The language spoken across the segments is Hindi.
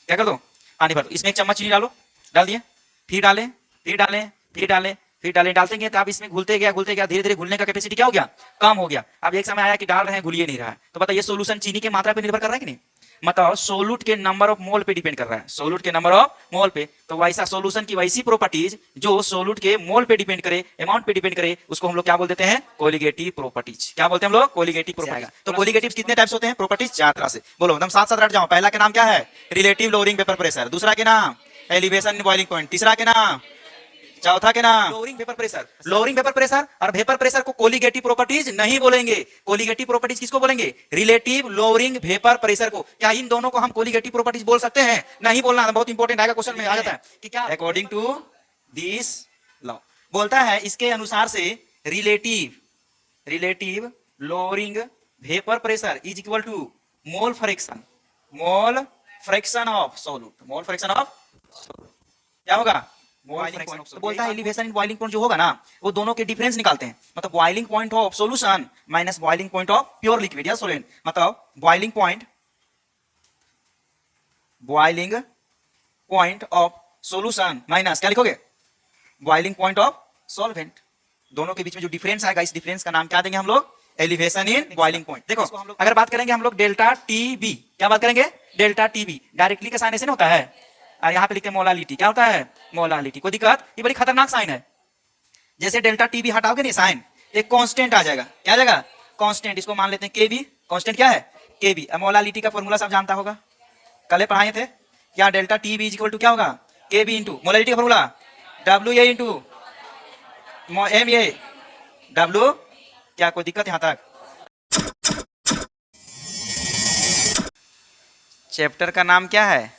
क्या कर दो, पानी भर दो, इसमें 1 चम्मच चीनी डालो, डाल दिए, फिर डालें, फिर डालें, फिर डालें, फिर डालें, डालते गए तो आप इसमें घुलते गया, धीरे धीरे घुलने का कैपेसिटी क्या हो गया, कम हो गया। अब एक समय आया कि डाल रहे हैं, घुल ही नहीं रहा है, तो बताइए सोल्यूशन चीनी की मात्रा पर निर्भर कर रहा है कि नहीं, मतलब सोलूट के नंबर ऑफ मोल पे डिपेंड कर रहा है, सोलूट के नंबर ऑफ मोल पे। तो वैसा सोल्यूशन की वैसी प्रॉपर्टीज जो सोलूट के मोल पे डिपेंड करे, अमाउंट पे डिपेंड करे, उसको हम लोग क्या बोल देते हैं, कोलिगेटिव प्रॉपर्टीज। क्या बोलते हैं हम लोग, कोलिगेटिव प्रॉपर्टीज। तो कोलिगेटिव कितने टाइप्स होते हैं, प्रॉपर्टीज 4 तरह से। बोलो एकदम साथ साथ रट जाओ। पहला के नाम क्या है, रिलेटिव लोअरिंग वेपर प्रेशर, दूसरा के नाम एलिवेशन बॉइलिंग पॉइंट, तीसरा के नाम, चौथा के नाम lowering vapour pressure. Lowering vapour pressure और वेपर प्रेशर को कोलिगेटिव प्रॉपर्टीज नहीं बोलेंगे। कोलिगेटिव प्रॉपर्टीज किसको बोलेंगे, रिलेटिव लोअरिंग वेपर प्रेशर को। क्या इन दोनों को हम कोलिगेटिव प्रॉपर्टीज बोल सकते हैं, नहीं बोलना, बहुत इंपॉर्टेंट आएगा, क्वेश्चन में आ जाता है कि क्या अकॉर्डिंग टू दिस लॉ बोलता है, इसके अनुसार से relative lowering vapour pressure is equal to mole fraction of solute, mole fraction of क्या होगा, तो बोलता है एलिवेशन इन बॉइलिंग पॉइंट जो होगा ना, वो दोनों के डिफरेंस निकालते हैं, मतलब boiling point of solution minus boiling point of pure liquid या सॉल्वेंट, मतलब boiling point of solution minus क्या लिखोगे, बॉइलिंग पॉइंट ऑफ सॉल्वेंट। दोनों के बीच में जो डिफरेंस आएगा, इस डिफरेंस का नाम क्या देंगे हम लोग, एलिवेशन इन बॉइलिंग पॉइंट। देखो अगर बात करेंगे हम लोग डेल्टा टीबी, क्या बात करेंगे, डेल्टा टीबी, डायरेक्टली का साइन ऐसे नहीं होता है, और यहाँ पे लिखते हैं मोलालिटी, क्या होता है, मोलालिटी। कोई दिक्कत, ये बड़ी खतरनाक साइन है। जैसे डेल्टा टीबी हटाओगे नहीं साइन, एक कांस्टेंट आ जाएगा, क्या आ जाएगा, कांस्टेंट, इसको मान लेते हैं केबी, कांस्टेंट क्या है, केबी। मोलालिटी का फॉर्मूला सब जानता होगा, कल पढ़ाए थे, क्या डेल्टा टीबी इक्वल टू क्या होगा, केबी इंटू मोलालिटी का formula W A into M A W. क्या कोई दिक्कत यहाँ तक, चैप्टर का नाम क्या है,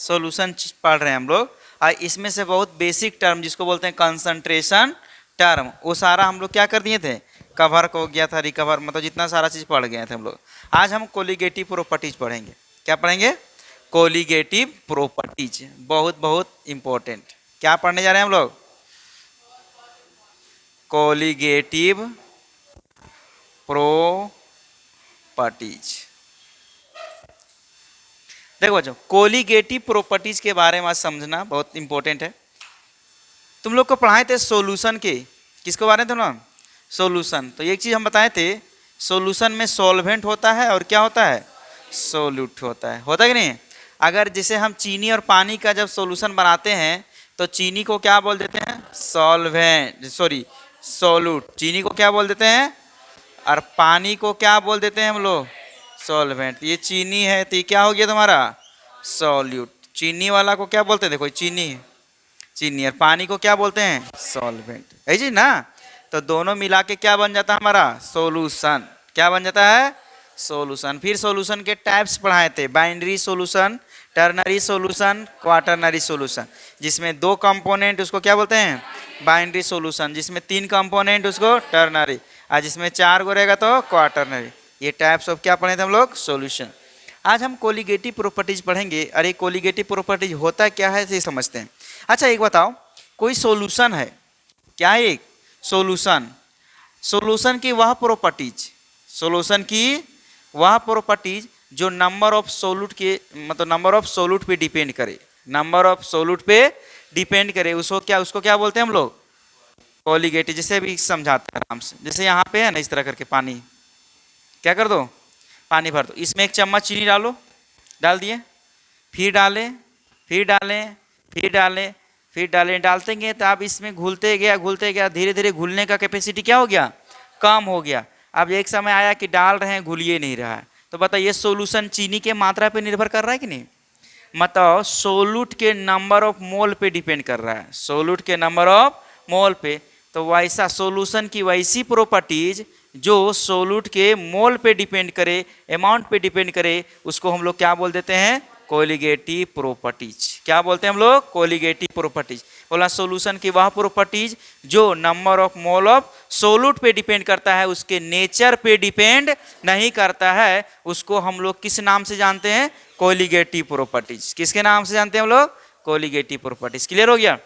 सॉल्यूशन पढ़ रहे हैं हम लोग, और इसमें से बहुत बेसिक टर्म जिसको बोलते हैं कंसंट्रेशन टर्म, वो सारा हम लोग क्या कर दिए थे, कवर हो गया था, रिकवर, मतलब जितना सारा चीज़ पढ़ गए थे हम लोग। आज हम कोलिगेटिव प्रॉपर्टीज पढ़ेंगे। क्या पढ़ेंगे, कोलिगेटिव प्रॉपर्टीज, बहुत बहुत इंपॉर्टेंट। क्या पढ़ने जा रहे हैं हम लोग, कोलिगेटिव प्रॉपर्टीज। देखो बच्चों, कोलिगेटिव प्रॉपर्टीज के बारे में समझना बहुत इंपॉर्टेंट है। तुम लोग को पढ़ाए थे सॉल्यूशन के, किसको बारे में ना, सॉल्यूशन। तो एक चीज़ हम बताए थे, सॉल्यूशन में सॉल्वेंट होता है और क्या होता है, सोल्यूट होता है कि नहीं। अगर जैसे हम चीनी और पानी का जब सॉल्यूशन बनाते हैं तो चीनी को क्या बोल देते हैं, सोल्यूट। चीनी को क्या बोल देते हैं, और पानी को क्या बोल देते हैं हम लोग, सॉल्वेंट। ये चीनी है तो ये क्या हो गया तुम्हारा, सॉल्यूट। चीनी वाला को क्या बोलते हैं, देखो चीनी, और पानी को क्या बोलते हैं, सॉल्वेंट, है जी ना। तो दोनों मिला के क्या बन जाता है हमारा, सॉल्यूशन। क्या बन जाता है, सॉल्यूशन। फिर सॉल्यूशन के टाइप्स पढ़ाए थे, binary solution, ternary solution, quaternary solution. जिसमें 2 कंपोनेंट उसको क्या बोलते हैं, बाइनरी सॉल्यूशन। जिसमें 3 कंपोनेंट उसको टर्नरी, और जिसमें 4 को रहेगा तो क्वाटरनरी। ये टाइप्स ऑफ क्या पढ़े थे हम लोग, सॉल्यूशन। आज हम कोलिगेटिव प्रॉपर्टीज पढ़ेंगे। अरे कोलिगेटिव प्रॉपर्टीज होता क्या है ये समझते हैं। अच्छा एक बताओ, कोई सॉल्यूशन है, क्या है एक सॉल्यूशन की वह प्रॉपर्टीज जो नंबर ऑफ सोल्यूट के, मतलब नंबर ऑफ सोल्यूट पे डिपेंड करे, उसको क्या बोलते हैं हम लोग, कोलिगेटिव। जैसे अभी समझाते हैं आराम से, जैसे यहाँ पे है ना, इस तरह करके पानी क्या कर दो, पानी भर दो, इसमें 1 चम्मच चीनी डालो, डाल दिए, फिर डालें, डालते गए तो आप इसमें घुलते गया, धीरे धीरे घुलने का कैपेसिटी क्या हो गया, कम हो गया। अब एक समय आया कि डाल रहे हैं, घुल ही नहीं रहा है, तो बताइए सोल्यूशन चीनी के मात्रा पे निर्भर कर रहा है कि नहीं, मतलब सोल्यूट के नंबर ऑफ मोल पे डिपेंड कर रहा है, सोल्यूट के नंबर ऑफ मोल पे। तो वैसा सोल्यूशन की वैसी प्रॉपर्टीज जो सोल्यूट के मोल पे डिपेंड करे, अमाउंट पे डिपेंड करे, उसको हम लोग क्या बोल देते हैं, कोलिगेटिव प्रॉपर्टीज। क्या बोलते हैं हम लोग, कोलिगेटिव प्रॉपर्टीज। बोला सोल्यूशन की वह प्रॉपर्टीज जो number of mole of solute पे डिपेंड करता है, उसके नेचर पे डिपेंड नहीं करता है, उसको हम लोग किस नाम से जानते हैं, कोलिगेटिव प्रॉपर्टीज। किसके नाम से जानते हैं हम लोग, कोलिगेटिव प्रॉपर्टीज। क्लियर हो गया।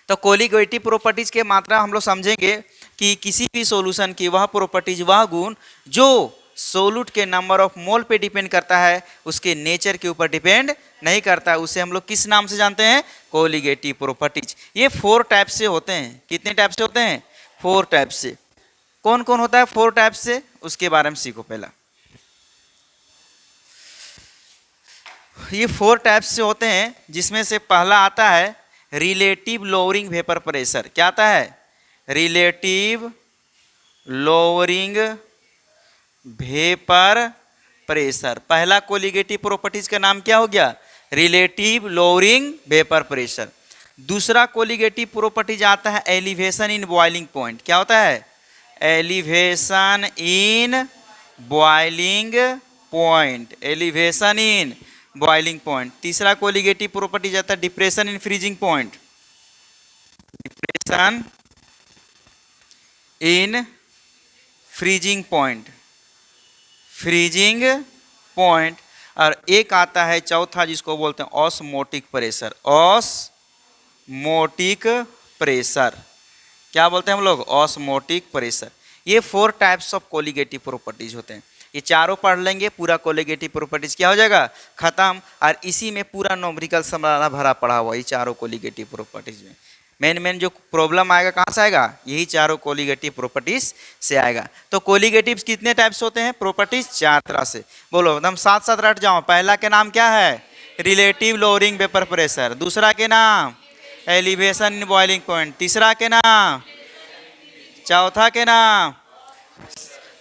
तो कोलिगेटिव प्रॉपर्टीज के मात्रा हम लोग समझेंगे कि किसी भी सॉल्यूशन की वह प्रॉपर्टीज, वह गुण जो सोलूट के नंबर ऑफ मोल पे डिपेंड करता है, उसके नेचर के ऊपर डिपेंड नहीं करता। उसे हम लोग किस नाम से जानते हैं? Colligative properties. ये 4 टाइप से होते हैं। कितने टाइप से होते हैं? 4 टाइप से। कौन कौन होता है 4 टाइप से, उसके बारे में सीखो पहला। ये 4 टाइप से होते हैं, जिसमें से पहला आता है रिलेटिव लोअरिंग वेपर प्रेशर। क्या आता है? Relative lowering vapour pressure. पहला कोलिगेटिव प्रॉपर्टीज का नाम क्या हो गया? Relative lowering vapour pressure. दूसरा कोलिगेटिव प्रॉपर्टीज आता है एलिवेशन इन बॉइलिंग पॉइंट। क्या होता है? Elevation in boiling point. Elevation in boiling point. तीसरा कोलिगेटिव प्रॉपर्टीज आता है depression in freezing point. Depression in freezing point. Freezing point. और एक आता है चौथा, जिसको बोलते हैं ऑस्मोटिक प्रेशर। Osmotic pressure. क्या बोलते हैं हम लोग? Osmotic pressure. ये 4 टाइप्स ऑफ कोलिगेटिव प्रॉपर्टीज होते हैं। ये चारों पढ़ लेंगे, पूरा कोलिगेटिव प्रॉपर्टीज क्या हो जाएगा? खत्म। और इसी में पूरा न्यूमेरिकल समझाना भरा पड़ा हुआ ये चारों कोलिगेटिव प्रॉपर्टीज में। मेन जो प्रॉब्लम आएगा कहाँ से आएगा? यही चारों कोलिगेटिव प्रॉपर्टीज से आएगा। तो कोलिगेटिव्स कितने टाइप्स होते हैं? प्रॉपर्टीज 4 तरह से। बोलो एकदम साथ साथ रट जाओ। पहला के नाम क्या है? Relative lowering vapour pressure. दूसरा के नाम एलिवेशन इन बॉइलिंग पॉइंट। तीसरा के नाम, चौथा के नाम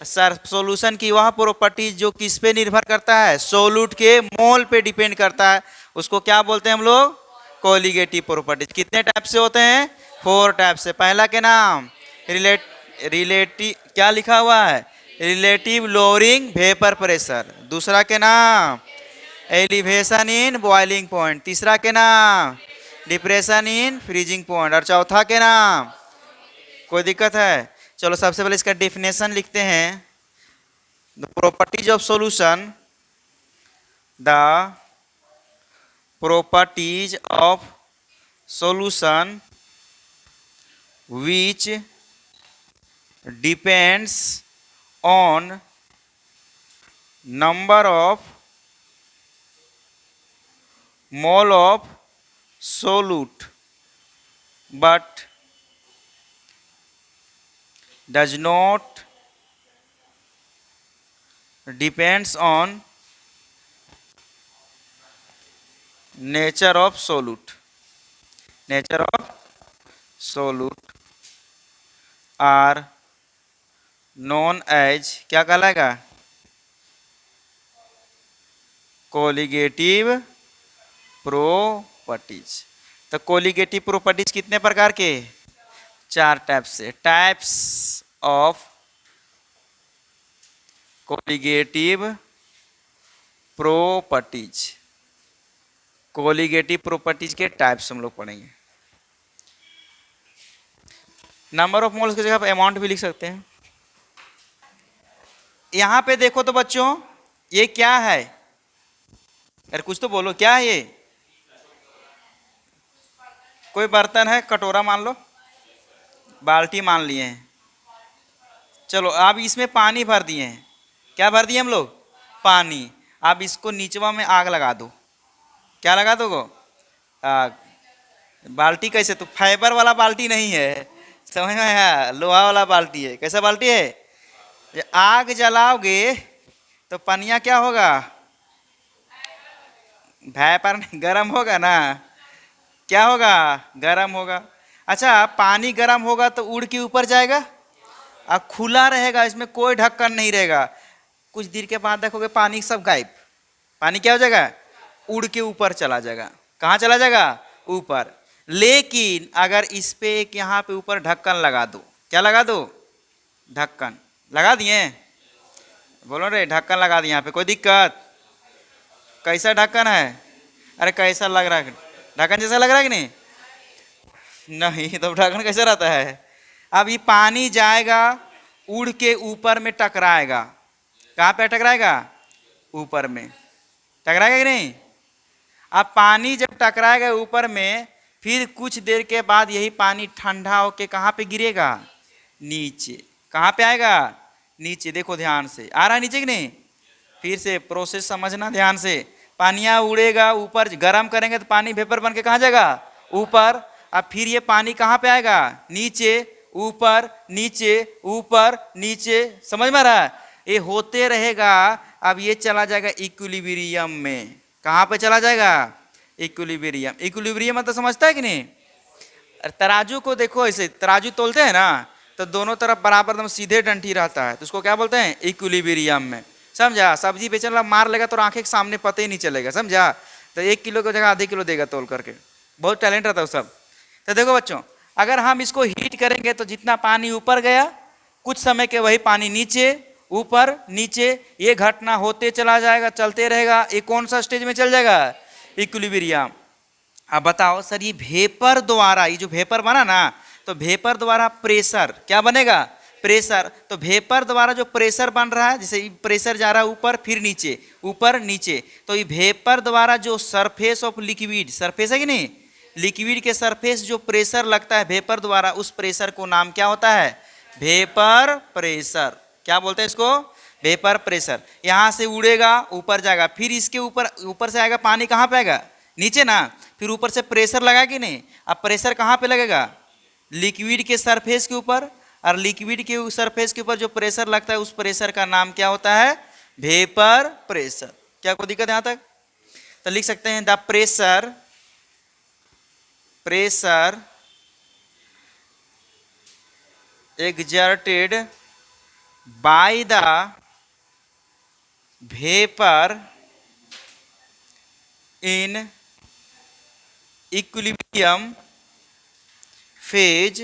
सर सॉल्यूशन की वह प्रॉपर्टीज जो किस पे निर्भर करता है? सोलूट के मोल पे डिपेंड करता है। उसको क्या बोलते हैं हम लोग? Colligative properties. कितने टाइप से होते हैं? 4 टाइप से। पहला के नाम रिलेटिव, क्या लिखा हुआ है? Relative lowering vapour pressure. दूसरा के नाम एलिवेशन इन बॉइलिंग पॉइंट। तीसरा के नाम डिप्रेशन इन फ्रीजिंग पॉइंट। और चौथा के नाम, कोई दिक्कत है? चलो सबसे पहले इसका डेफिनेशन लिखते हैं। The properties of solution, the properties of solution which depends on number of mole of solute but does not depends on nature of solute. Nature of solute are known as, क्या कहलाएगा? Colligative properties. तो कोलिगेटिव प्रॉपर्टीज कितने प्रकार के? 4 टाइप से। Types of colligative properties. Colligative properties के टाइप्स हम लोग पढ़ेंगे। नंबर ऑफ मोल्स की जगह पे अमाउंट भी लिख सकते हैं। यहां पे देखो तो बच्चों, ये क्या है? यार कुछ तो बोलो, क्या है ये? कोई बर्तन है, कटोरा मान लो, बाल्टी मान लिए हैं। चलो अब इसमें पानी भर दिए हैं। क्या भर दिए हम लोग? पानी। अब इसको नीचवा में आग लगा दो। क्या लगा दोगो? आग। बाल्टी कैसे? तो फाइबर वाला बाल्टी नहीं है, समझ में आया? लोहा वाला बाल्टी है। कैसा बाल्टी है? आग जलाओगे तो पनिया क्या होगा? भापर नहीं, गर्म होगा ना। क्या होगा? गर्म होगा। अच्छा, पानी गर्म होगा तो उड़ के ऊपर जाएगा और खुला रहेगा, इसमें कोई ढक्कन नहीं रहेगा। कुछ देर के बाद देखोगे पानी सब गायब। पानी क्या हो जाएगा? उड़ के ऊपर चला जाएगा। कहाँ चला जाएगा? ऊपर। लेकिन अगर इस पे एक यहाँ पे ऊपर ढक्कन लगा दो। क्या लगा दो? ढक्कन लगा दिए। बोलो रे, ढक्कन लगा दिए यहाँ पे, कोई दिक्कत? कैसा ढक्कन है? अरे कैसा लग रहा है? ढक्कन जैसा लग रहा है कि नहीं? नहीं तो ढक्कन कैसा रहता है? अब ये पानी जाएगा, उड़ के ऊपर में टकराएगा। कहाँ पे टकराएगा? ऊपर में टकराएगा कि नहीं? अब पानी जब टकराएगा ऊपर में, फिर कुछ देर के बाद यही पानी ठंडा होके कहाँ पे गिरेगा? नीचे। कहाँ पे आएगा? नीचे, देखो ध्यान से, आ रहा है नीचे कि नहीं? फिर से प्रोसेस समझना ध्यान से। पानिया उड़ेगा ऊपर, गर्म करेंगे तो पानी वेपर बन के कहाँ जाएगा? ऊपर। अब फिर ये पानी कहाँ पे आएगा? नीचे, ऊपर, नीचे, ऊपर, नीचे, समझ में आ रहा है? ये होते रहेगा। अब ये चला जाएगा इक्विलिब्रियम में। कहाँ पे चला जाएगा? इक्विलिब्रियम। इक्विलिब्रियम मतलब समझता है कि नहीं? तराजू को देखो, ऐसे तराजू तोलते हैं ना, तो दोनों तरफ बराबर एकदम सीधे डंठी रहता है, तो उसको क्या बोलते हैं? इक्विलिब्रियम में। समझा? सब्जी बेचने वाला मार लेगा तो आंखें के सामने पता ही नहीं चलेगा, समझा? तो 1 किलो की जगह आधे किलो देगा तोल करके, बहुत टैलेंट रहता है वो सब। तो देखो बच्चों, अगर हम इसको हीट करेंगे तो जितना पानी ऊपर गया, कुछ समय के वही पानी नीचे, ऊपर, नीचे, ये घटना होते चला जाएगा, चलते रहेगा। ये कौन सा स्टेज में चल जाएगा? इक्विलिब्रियम। अब बताओ सर, ये वेपर द्वारा, ये जो वेपर बना ना, तो वेपर द्वारा प्रेशर क्या बनेगा? प्रेशर। तो वेपर द्वारा जो प्रेशर बन रहा है, जैसे प्रेशर जा रहा है ऊपर फिर नीचे, ऊपर नीचे, तो ये वेपर द्वारा जो सरफेस ऑफ लिक्विड, सरफेस है कि नहीं, लिक्विड के सरफेस जो प्रेशर लगता है वेपर द्वारा, उस प्रेशर को नाम क्या होता है? Vapour pressure. क्या बोलते हैं इसको? Vapour pressure. यहाँ से उड़ेगा, ऊपर जाएगा, फिर इसके ऊपर से आएगा पानी, कहाँ पे आएगा? नीचे ना। फिर ऊपर से प्रेशर लगा कि नहीं? अब प्रेशर कहाँ पे लगेगा? लिक्विड के सरफेस के ऊपर, और लिक्विड के सरफेस के ऊपर जो प्रेशर लगता है, उस प्रेशर का नाम क्या होता है? Vapour pressure. क्या कोई दिक्कत है यहाँ तक? तो लिख सकते हैं the pressure exerted by the vapor in equilibrium phase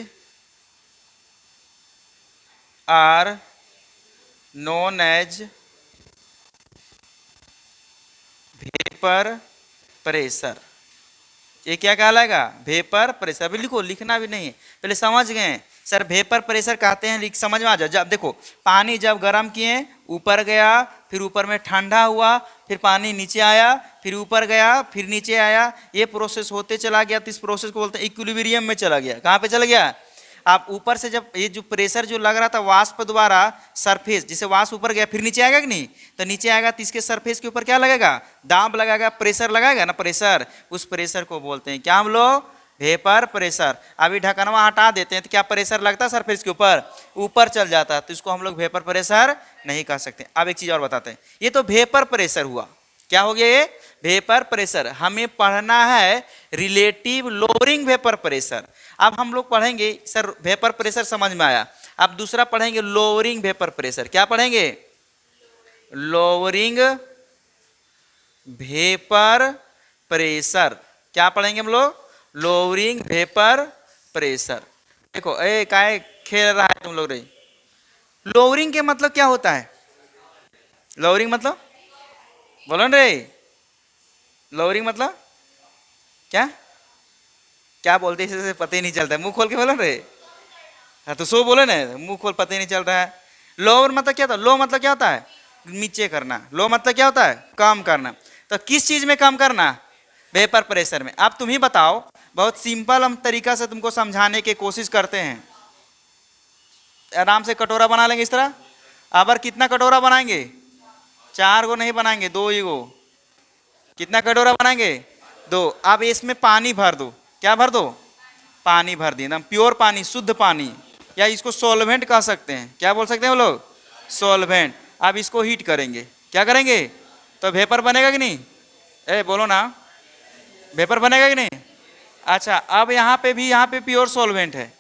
are known as vapor pressure। ये क्या कहलाएगा? Vapour pressure. अभी लिखो, लिखना भी नहीं है, पहले समझ गए सर वेपर प्रेशर कहते हैं, लिख समझ में आ जाए। जब देखो पानी जब गर्म किए, ऊपर गया, फिर ऊपर में ठंडा हुआ, फिर पानी नीचे आया, फिर ऊपर गया, फिर नीचे आया, ये प्रोसेस होते चला गया, तो इस प्रोसेस को बोलते हैं इक्विलिब्रियम में चला गया। कहाँ पे चला गया? आप ऊपर से जब ये जो प्रेशर जो लग रहा था वाष्प द्वारा, सरफेस, जैसे वाष्प ऊपर गया फिर नीचे आएगा कि नहीं, तो नीचे आएगा तो इसके सरफेस के ऊपर क्या लगेगा? दाब लगाएगा, प्रेशर लगाएगा ना, प्रेशर। उस प्रेशर को बोलते हैं क्या हम लोग? Vapour pressure. अभी ढक्कनवा हटा देते हैं तो क्या प्रेशर लगता है सरफेस के ऊपर? ऊपर चल जाता है, तो इसको हम लोग वेपर प्रेशर नहीं कह सकते। अब एक चीज और बताते हैं, ये तो वेपर प्रेशर हुआ। क्या हो गया? ये वेपर प्रेशर। हमें पढ़ना है रिलेटिव लोअरिंग वेपर प्रेशर। अब हम लोग पढ़ेंगे सर वेपर प्रेशर समझ में आया, अब दूसरा पढ़ेंगे लोअरिंग वेपर प्रेशर। क्या पढ़ेंगे? Lowering vapour pressure. क्या पढ़ेंगे हम लोग? Lowering vapour pressure. देखो काय खेल रहा है तुम लोग रे? लोअरिंग के मतलब क्या होता है? लोअरिंग मतलब बोलो ना रे, लोअरिंग मतलब क्या? क्या बोलते हैं इसे पता ही नहीं चलता है, मुंह खोल के बोलो रे। हाँ तो सो बोले ना, मुंह खोल, पता ही नहीं चल रहा है। लोअर मतलब क्या था? लो मतलब क्या होता है? नीचे करना। लो मतलब क्या होता है? कम करना। तो किस चीज में कम करना? वेपर प्रेशर में। अब तुम ही बताओ, बहुत सिंपल हम तरीका से तुमको समझाने की कोशिश करते हैं। आराम से कटोरा बना लेंगे इस तरह। अब कितना कटोरा बनाएंगे? 4 गो नहीं बनाएंगे, 2 ही गो। कितना कटोरा बनाएंगे? 2। अब इसमें पानी भर दो। क्या भर दो? पानी भर दिए, एकदम प्योर पानी, शुद्ध पानी, या इसको सॉल्वेंट कह सकते हैं। क्या बोल सकते हैं वो लोग? सॉल्वेंट। अब इसको हीट करेंगे, क्या करेंगे? तो वेपर बनेगा कि नहीं? बोलो ना, वेपर बनेगा कि नहीं? अच्छा, अब यहाँ पे भी, यहाँ पे प्योर सॉल्वेंट है।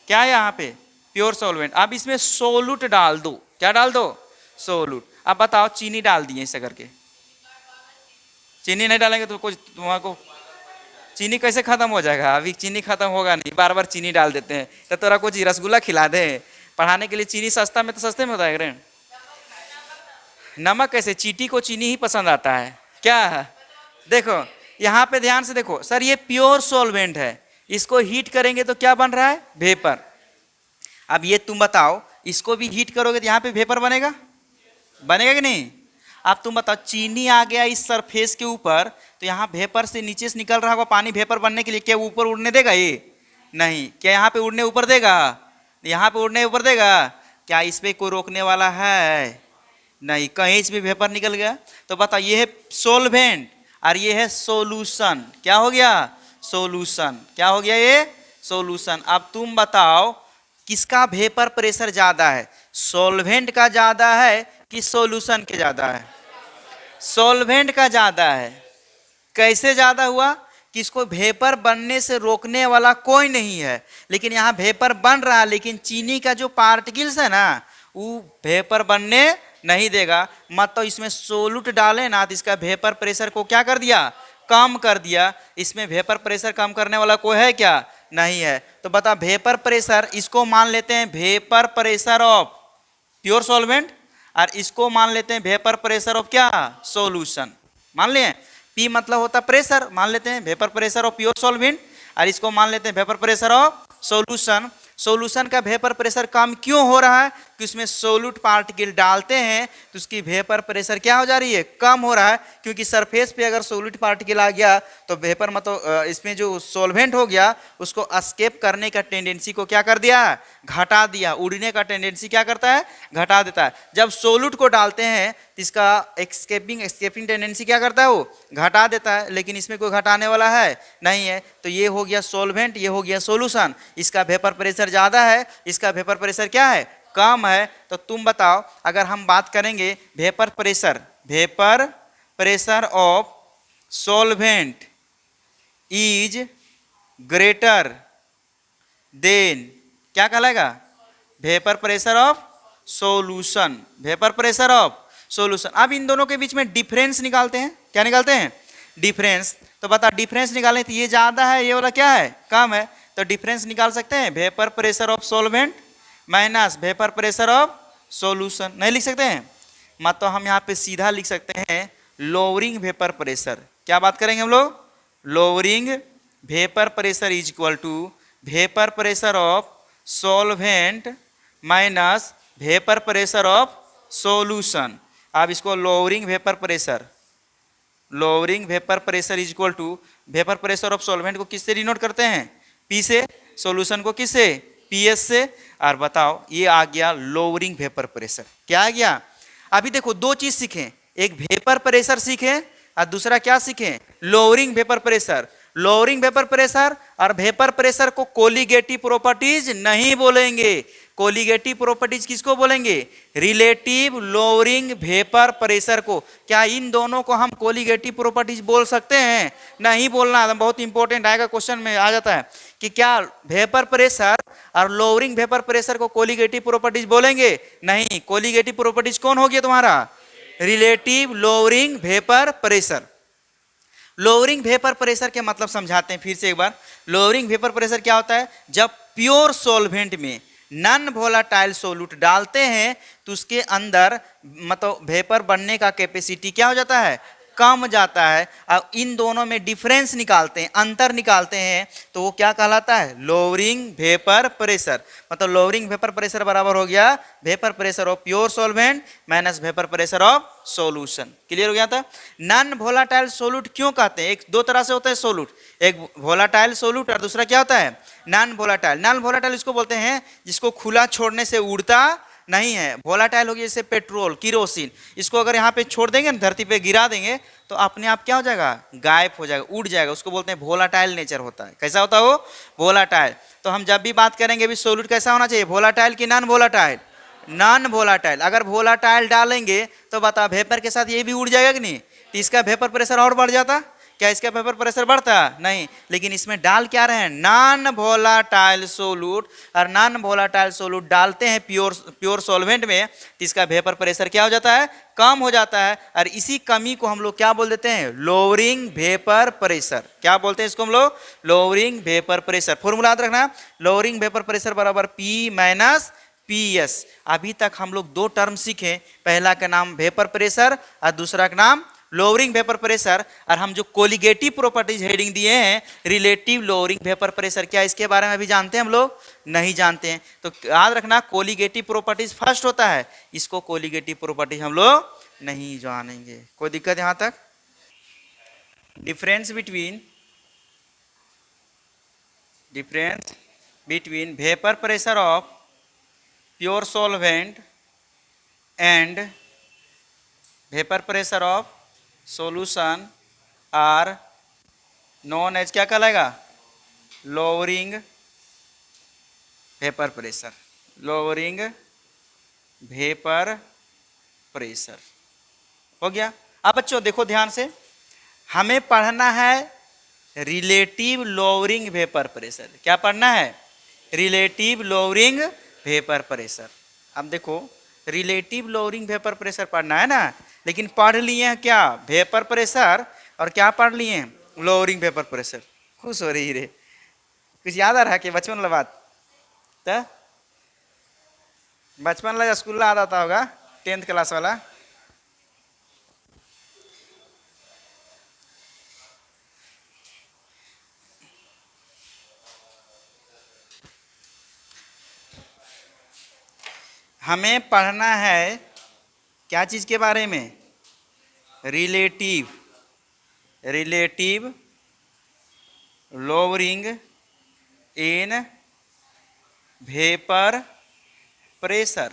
क्या है यहाँ पे? Pure solvent. अब इसमें सोलूट डाल दो। क्या डाल दो? सोलूट। अब बताओ, चीनी डाल दिए ऐसे करके। चीनी नहीं डालेंगे तो कुछ तुम्हारा चीनी कैसे खत्म हो जाएगा? अभी चीनी खत्म होगा नहीं, बार बार चीनी डाल देते हैं। तो तोरा कुछ रसगुल्ला खिला दे पढ़ाने के लिए। चीनी सस्ता में तो सस्ते में होता है। नमक कैसे? चीटी को चीनी ही पसंद आता है क्या? देखो यहाँ पे ध्यान से देखो सर, ये प्योर सॉल्वेंट है, इसको हीट करेंगे तो क्या बन रहा है? वेपर। अब ये तुम बताओ, इसको भी हीट करोगे तो यहाँ पे वेपर बनेगा? बनेगा कि नहीं? अब तुम बताओ, चीनी आ गया इस सरफेस के ऊपर, तो यहाँ वेपर से नीचे से निकल रहा होगा पानी वेपर बनने के लिए, क्या ऊपर उड़ने देगा? ये नहीं। क्या यहाँ पे उड़ने ऊपर देगा? यहाँ पे उड़ने ऊपर देगा? क्या इस पे कोई रोकने वाला है? नहीं, कहीं इसमें वेपर निकल गया। तो बता, ये है सोलवेंट और ये है सोल्यूशन। क्या हो गया? सोल्यूशन। क्या हो गया? ये सोल्यूशन। अब तुम बताओ किसका वेपर प्रेशर ज्यादा है, सोलवेंट का ज्यादा है कि सोल्यूशन के ज्यादा है? सोलवेंट का ज्यादा है। कैसे ज्यादा हुआ? कि इसको वेपर बनने से रोकने वाला कोई नहीं है, लेकिन यहाँ वेपर बन रहा है, लेकिन चीनी का जो पार्टिकल्स है ना वो वेपर बनने नहीं देगा। मतलब इसमें सोलूट डाले ना तो इसका वेपर प्रेशर को क्या कर दिया? कम कर दिया। इसमें वेपर प्रेशर कम करने वाला कोई है क्या? नहीं है। तो बता, वेपर प्रेशर इसको मान लेते हैं vapour pressure of pure solvent, और इसको मान लेते हैं वेपर प्रेशर ऑफ क्या? सॉल्यूशन। मान लिए पी मतलब होता प्रेशर, मान लेते हैं vapour pressure of pure solvent, और इसको मान लेते हैं vapour pressure of solution. Solution का वेपर प्रेशर कम क्यों हो रहा है? कि उसमें सोलूट पार्टिकल डालते हैं तो उसकी वेपर प्रेशर क्या हो जा रही है? कम हो रहा है। क्योंकि सरफेस पे अगर सोलूट पार्टिकल आ गया तो वेपर मतलब इसमें जो सॉल्वेंट हो गया उसको एस्केप करने का टेंडेंसी को क्या कर दिया? घटा दिया। उड़ने का टेंडेंसी क्या करता है? घटा देता है। जब सोलूट को डालते हैं तो इसका एस्केपिंग टेंडेंसी क्या करता है? वो घटा देता है। लेकिन इसमें कोई घटाने वाला है नहीं है। तो ये हो गया सॉल्वेंट, ये हो गया सॉल्यूशन। इसका वेपर प्रेशर ज्यादा है, इसका वेपर प्रेशर क्या है? कम है। तो तुम बताओ, अगर हम बात करेंगे vapour pressure of solvent is greater than, क्या कहलाएगा? Vapour pressure of solution. Vapour pressure of solution. अब इन दोनों के बीच में डिफरेंस निकालते हैं। क्या निकालते हैं? डिफरेंस। तो बता, डिफरेंस निकालें तो ये ज्यादा है, ये वाला क्या है? कम है। तो डिफरेंस निकाल सकते हैं, vapour pressure of solvent minus vapour pressure of solution. नहीं लिख सकते हैं? मतलब हम यहाँ पे सीधा लिख सकते हैं लोअरिंग वेपर प्रेशर। क्या बात करेंगे हम लोग? Lowering vapour pressure is equal to vapour pressure of solvent minus vapour pressure of solution. अब इसको lowering vapour pressure is equal to vapour pressure of solvent को किससे डिनोट करते हैं? पी से। सॉल्यूशन को किससे? पीएस से। और बताओ, ये आ गया लोअरिंग वेपर प्रेशर। क्या आ गया? अभी देखो, दो चीज सीखें, एक वेपर प्रेशर सीखें और दूसरा क्या सीखें? Lowering vapour pressure. Lowering vapour pressure और वेपर प्रेशर को कोलिगेटिव प्रॉपर्टीज नहीं बोलेंगे। कोलिगेटिव प्रॉपर्टीज किसको बोलेंगे? रिलेटिव लोअरिंग वेपर प्रेशर को। क्या इन दोनों को हम कोलिगेटिव प्रॉपर्टीज बोल सकते हैं? नहीं बोलना। बहुत इंपॉर्टेंट आएगा, क्वेश्चन में आ जाता है कि क्या वेपर प्रेशर और लोअरिंग वेपर प्रेशर को कोलिगेटिव प्रॉपर्टीज बोलेंगे? नहीं। कोलिगेटिव प्रॉपर्टीज कौन हो गया तुम्हारा? Relative lowering vapour pressure. Lowering vapour pressure के मतलब समझाते हैं फिर से एक बार। लोअरिंग वेपर प्रेशर क्या होता है? जब प्योर सॉल्वेंट में नॉन वोलाटाइल सोल्यूट डालते हैं तो उसके अंदर मतलब वेपर बनने का कैपेसिटी क्या हो जाता है? कम जाता है। अब इन दोनों में डिफरेंस निकालते हैं, अंतर निकालते हैं, तो वो क्या कहलाता है? Lowering vapour pressure. मतलब लोअरिंग वेपर प्रेशर बराबर हो गया vapour pressure of pure solvent minus vapour pressure of solution. Clear हो गया था? नॉन वोलाटाइल सोल्यूट क्यों कहते हैं? एक दो तरह से होता है सोल्यूट, एक वोलाटाइल सोल्यूट और दूसरा क्या होता है? Non volatile. नॉन वोलाटाइल इसको बोलते हैं जिसको खुला छोड़ने से उड़ता नहीं है। वोलाटाइल हो गया जैसे पेट्रोल, किरोसिन। इसको अगर यहाँ पे छोड़ देंगे ना, धरती पे गिरा देंगे तो अपने आप क्या हो जाएगा? गायब हो जाएगा, उड़ जाएगा। उसको बोलते हैं वोलाटाइल नेचर होता है। कैसा होता है वो? वोलाटाइल। तो हम जब भी बात करेंगे अभी सोल्यूट कैसा होना चाहिए? वोलाटाइल कि नॉन वोलाटाइल? Non volatile. अगर वोलाटाइल डालेंगे तो बता वेपर के साथ ये भी उड़ जाएगा कि नहीं? तो इसका वेपर प्रेशर और बढ़ जाता। क्या इसका वेपर प्रेशर बढ़ता? नहीं। लेकिन इसमें डाल क्या रहे हैं? Non volatile solute. और नॉन वोलाटाइल सोल्यूट डालते हैं प्योर सॉल्वेंट में तो इसका वेपर प्रेशर क्या हो जाता है? कम हो जाता है। और इसी कमी को हम लोग क्या बोल देते हैं? Lowering vapour pressure. क्या बोलते हैं इसको हम लोग? Lowering vapour pressure. फॉर्मूला याद रखना, लोअरिंग वेपर प्रेशर बराबर पी माइनस पीएस। अभी तक हम लोग दो टर्म सीखे, पहला का नाम वेपर प्रेशर और दूसरा का नाम लोअरिंग वेपर प्रेशर। और हम जो कोलिगेटिव प्रॉपर्टीज हेडिंग दिए हैं, रिलेटिव लोअरिंग वेपर प्रेशर, क्या इसके बारे में अभी जानते हैं हम लोग? नहीं जानते हैं। तो याद रखना, कोलिगेटिव प्रॉपर्टीज फर्स्ट होता है, इसको कोलिगेटिव प्रॉपर्टीज हम लोग नहीं जानेंगे। कोई दिक्कत यहां तक? Difference between vapour pressure of pure solvent and vapour pressure of solution are known as क्या कहलाएगा, lowering vapour pressure, lowering vapour pressure. हो गया। अब बच्चों देखो ध्यान से, हमें पढ़ना है रिलेटिव लोअरिंग वेपर प्रेशर। क्या पढ़ना है, रिलेटिव लोअरिंग वेपर प्रेशर। अब देखो रिलेटिव लोअरिंग वेपर प्रेशर पढ़ना है ना, लेकिन पढ़ लिए हैं क्या, वेपर प्रेशर, और क्या पढ़ लिए हैं, लोअरिंग वेपर प्रेशर। खुश हो रही रे, कुछ याद आ रहा है कि बचपन वाला बात, तो बचपन वाला स्कूल याद आता होगा, 10th क्लास वाला। हमें पढ़ना है क्या चीज के बारे में, relative, relative lowering in vapour pressure,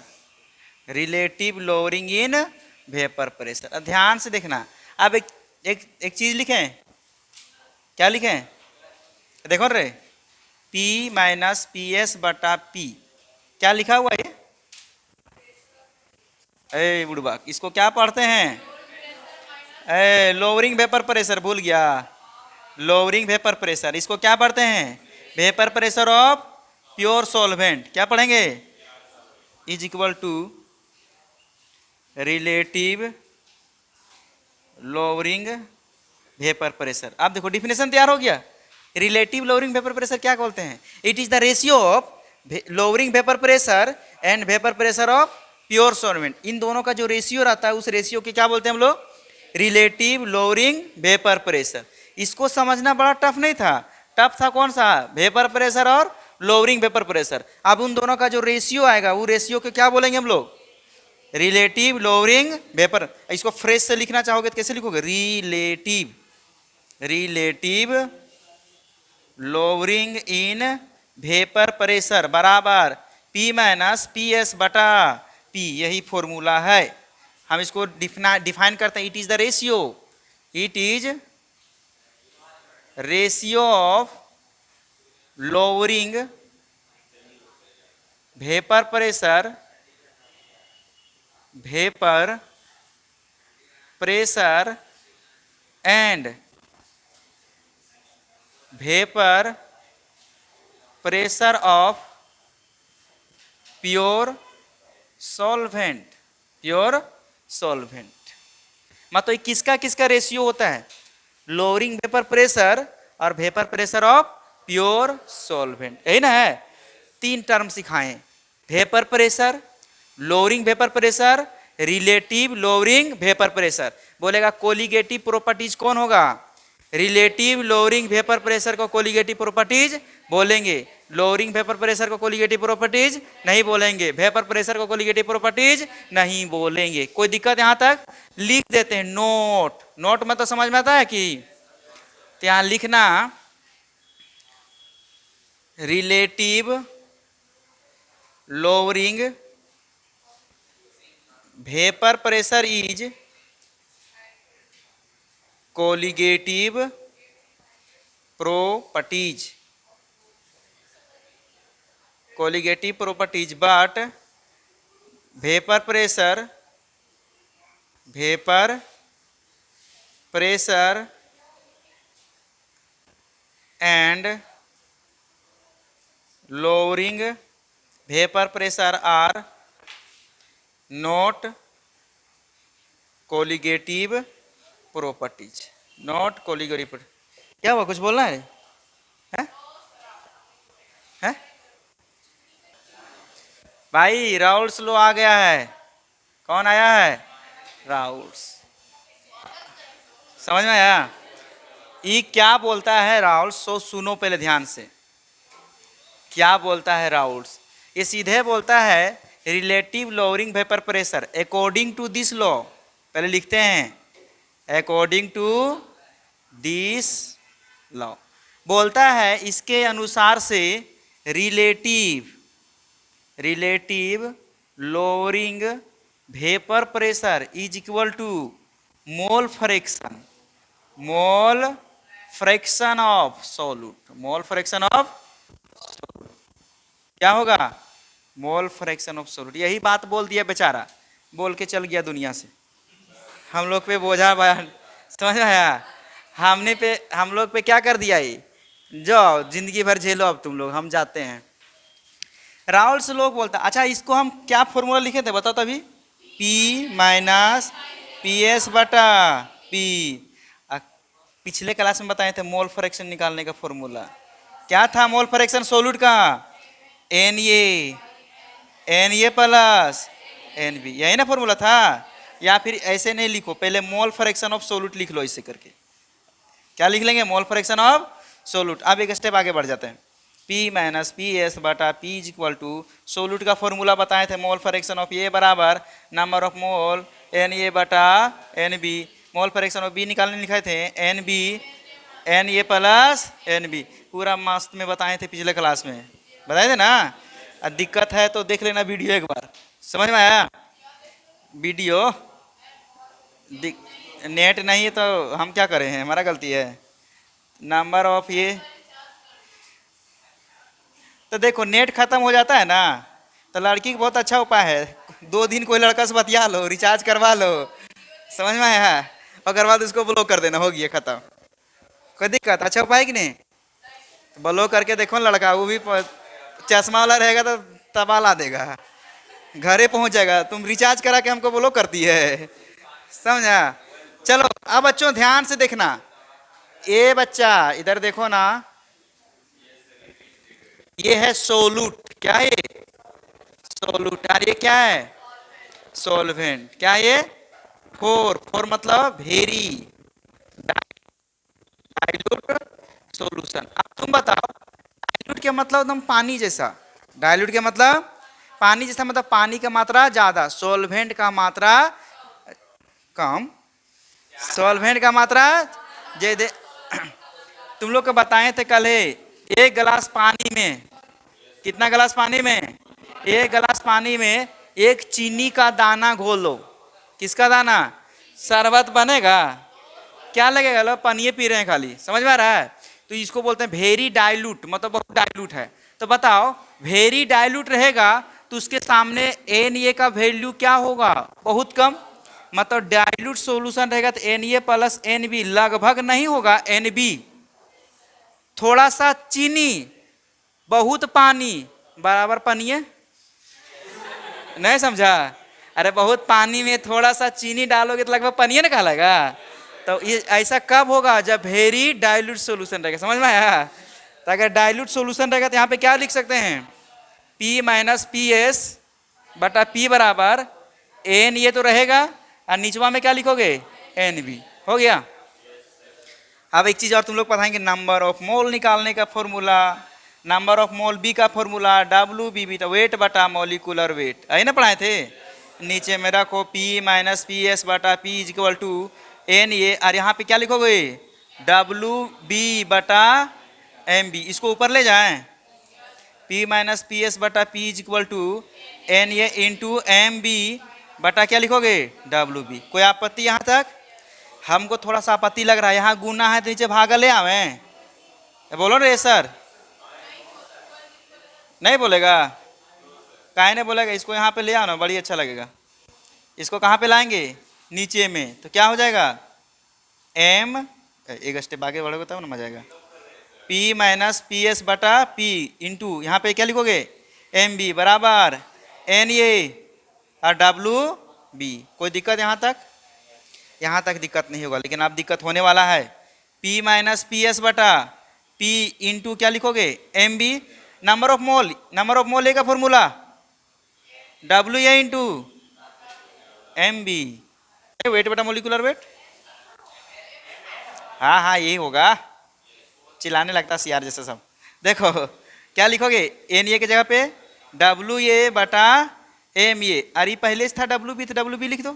relative lowering in vapour pressure. ध्यान से देखना। अब एक चीज लिखें, क्या लिखें, देखो रे, P माइनस पी एस बटा P, क्या लिखा हुआ है, ए बुढ़बा इसको क्या पढ़ते हैं, ए लोअरिंग वेपर प्रेशर, भूल गया, लोअरिंग वेपर प्रेशर। इसको क्या पढ़ते हैं, vapour pressure of pure solvent, क्या पढ़ेंगे, is equal to relative lowering vapour pressure. आप देखो डिफिनेशन तैयार हो गया। रिलेटिव लोअरिंग वेपर प्रेशर क्या बोलते हैं, it is the ratio of lowering vapour pressure and vapour pressure of pure solvent. इन दोनों का जो रेशियो रहता है उस रेशियो के क्या बोलते हैं हम लोग, रिलेटिव लोअरिंग वेपर प्रेशर। इसको समझना बड़ा टफ नहीं था, टफ था कौन सा, वेपर प्रेशर और लोअरिंग वेपर प्रेशर। अब उन दोनों का जो रेशियो आएगा वो रेशियो के क्या बोलेंगे हम लोग, रिलेटिव लोअरिंग वेपर। इसको फ्रेश से लिखना चाहोगे तो कैसे लिखोगे, relative, relative lowering in vapour pressure बराबर P माइनस पी एस बटा P, यही फॉर्मूला है। हम इसको डिफाइन करते हैं, it is the ratio, it is ratio of lowering vapour pressure, vapour pressure and vapour pressure of pure solvent, pure solvent. मतलब किसका किसका रेशियो होता है, लोअरिंग वेपर प्रेशर और vapour pressure of pure solvent, यही ना है। 3 टर्म सिखाएं, vapour pressure, lowering vapour pressure, relative lowering vapour pressure. बोलेगा कोलिगेटिव प्रॉपर्टीज कौन होगा, रिलेटिव लोअरिंग वेपर प्रेशर को कोलिगेटिव प्रॉपर्टीज बोलेंगे, लोअरिंग वेपर प्रेशर को कोलिगेटिव प्रॉपर्टीज नहीं बोलेंगे, वेपर प्रेशर को कोलिगेटिव प्रॉपर्टीज नहीं बोलेंगे। कोई दिक्कत यहां तक, लिख देते हैं नोट, नोट में तो समझ में आता है कि, तो यहां लिखना relative lowering vapour pressure is colligative properties, colligative properties, but vapor pressure and lowering vapor pressure are not colligative properties, not colligative। क्या हुआ, कुछ बोलना है, हैं? भाई राउल्स लो आ गया है, कौन आया है, राउल्स, समझ में आया, ये क्या बोलता है राउल्स, सो सुनो पहले ध्यान से, क्या बोलता है राउल्स, ये सीधे बोलता है relative lowering vapour pressure according to this law, पहले लिखते हैं अकॉर्डिंग टू दिस लॉ, बोलता है इसके अनुसार से relative relative lowering vapour pressure is equal to mole fraction of solute. Mole fraction of क्या होगा? Mole fraction of solute. यही बात बोल दिया बेचारा, बोल के चल गया दुनिया से। हम लोग पे बोझा बयान, समझ में आया? हम लोग पे क्या कर दिया ये, जाओ जिंदगी भर झेलो अब तुम लोग, हम जाते हैं। राहुल से लोग बोलता, अच्छा इसको हम क्या फॉर्मूला लिखे थे बताओ तो अभी? P माइनस पी एस बटा पी। पिछले क्लास में बताए थे मोल फ्रैक्शन निकालने का फॉर्मूला क्या था? मोल फ्रैक्शन सोल्यूट का Na प्लस Nb, यही ना फॉर्मूला था? या फिर ऐसे नहीं लिखो, पहले मोल फ्रैक्शन ऑफ सोल्यूट लिख लो ऐसे करके। क्या लिख लेंगे? Mole fraction of solute. अब एक स्टेप आगे बढ़ जाते हैं। P माइनस पी एस बटा P is equal to solute का फॉर्मूला बताए थे मोल फ्रैक्शन ऑफ ए बराबर नंबर ऑफ मोल Na बटा Nb। Mole fraction of B निकालने लिखे थे Nb Na प्लस Nb। पूरा मस्त में बताए थे पिछले क्लास में, बताए थे ना? अब दिक्कत है तो देख लेना वीडियो एक बार, समझ में आया? वीडियो नेट नहीं है तो हम क्या करें, हैं हमारा गलती है। नंबर ऑफ ये तो देखो नेट खत्म हो जाता है ना, तो लड़की का बहुत अच्छा उपाय है, 2 दिन कोई लड़का से बतिया लो, रिचार्ज करवा लो, समझ में आया? और बाद उसको ब्लॉक कर देना, हो गया खत्म। कोई दिक्कत? अच्छा उपाय कि नहीं? ब्लॉक करके देखो लड़का, वो भी चश्मा वाला रहेगा तो तबाला देगा, घरे पहुंच जाएगा। तुम रिचार्ज करा के हमको ब्लॉक करती है, समझा? चलो अब बच्चों ध्यान से देखना, ये बच्चा इधर देखो ना, ये है सोलूट। क्या है ये? सोलूट। और ये क्या है? सोलवेंट। क्या है ये? फोर मतलब वेरी डाइल्यूट सॉल्यूशन। अब तुम बताओ, डाइल्यूट क्या मतलब? एकदम पानी जैसा। डाइल्यूट के मतलब पानी जैसा, मतलब पानी का मात्रा ज्यादा, सोलवेंट का मात्रा कम। सोलवेंट का मात्रा जे तुम लोग को बताए थे कल, 1 गिलास पानी में, कितना गिलास पानी में? 1 गिलास पानी में 1 चीनी का दाना घोल लो। किसका दाना? शरबत बनेगा? क्या लगेगा? लो पानी पी रहे हैं खाली, समझ में आ रहा है? तो इसको बोलते हैं वेरी डाइल्यूट, मतलब बहुत डाइल्यूट है। तो बताओ वेरी डाइल्यूट रहेगा तो उसके सामने Na का वैल्यू क्या होगा? बहुत कम। मतलब डाइल्यूट सॉल्यूशन रहेगा तो Na प्लस Nb लगभग नहीं होगा, Nb थोड़ा सा चीनी बहुत पानी बराबर पनिए, नहीं समझा? अरे बहुत पानी में थोड़ा सा चीनी डालोगे तो लगभग पनिए ना कहलाएगा। तो ये ऐसा कब होगा? जब वेरी डाइल्यूट सॉल्यूशन रहेगा, समझ में आया? तो अगर डाइल्यूट सॉल्यूशन रहेगा तो यहाँ पे क्या लिख सकते हैं? P माइनस पी एस बटा P बराबर N, ये तो रहेगा, और निचवा में क्या लिखोगे? Nb। हो गया। अब एक चीज और तुम लोग बताएंगे, नंबर ऑफ मोल निकालने का formula. Number of mole B का फॉर्मूला WB वेट बटा मॉलिकुलर वेट, है ना पढ़ाए थे? नीचे में रखो P माइनस पी एस बटा P is equal to Na, और यहाँ पे क्या लिखोगे? WB बटा MB। इसको ऊपर ले जाएं, P माइनस पी एस बटा P is equal to Na into MB बटा क्या लिखोगे? WB। कोई आपत्ति यहाँ तक? हमको थोड़ा सा आपत्ति लग रहा है, यहाँ गुना है तो नीचे भागा ले आवे, बोलो रे सर। नहीं बोलेगा? काहे नहीं बोलेगा? इसको यहाँ पे ले आओ ना, बड़ी अच्छा लगेगा। इसको कहाँ पे लाएंगे? नीचे में, तो क्या हो जाएगा? M, एक स्टेप आगे बढ़ोगे तब ना मजा आएगा। P माइनस पी एस बटा P इंटू यहाँ पे क्या लिखोगे? MB बराबर Na और WB। कोई दिक्कत यहाँ तक? यहाँ तक दिक्कत नहीं होगा, लेकिन अब दिक्कत होने वाला है। P माइनस पी एस बटा P इंटू क्या लिखोगे? MB number of mole A का formula WA into MB, weight बटा मोलिकुलर वेट। हाँ हाँ यही होगा, चिल्लाने लगता सीआर जैसे सब। देखो क्या लिखोगे? Na की जगह पे WA बटा MA, अरे पहले से था WB तो WB लिख दो,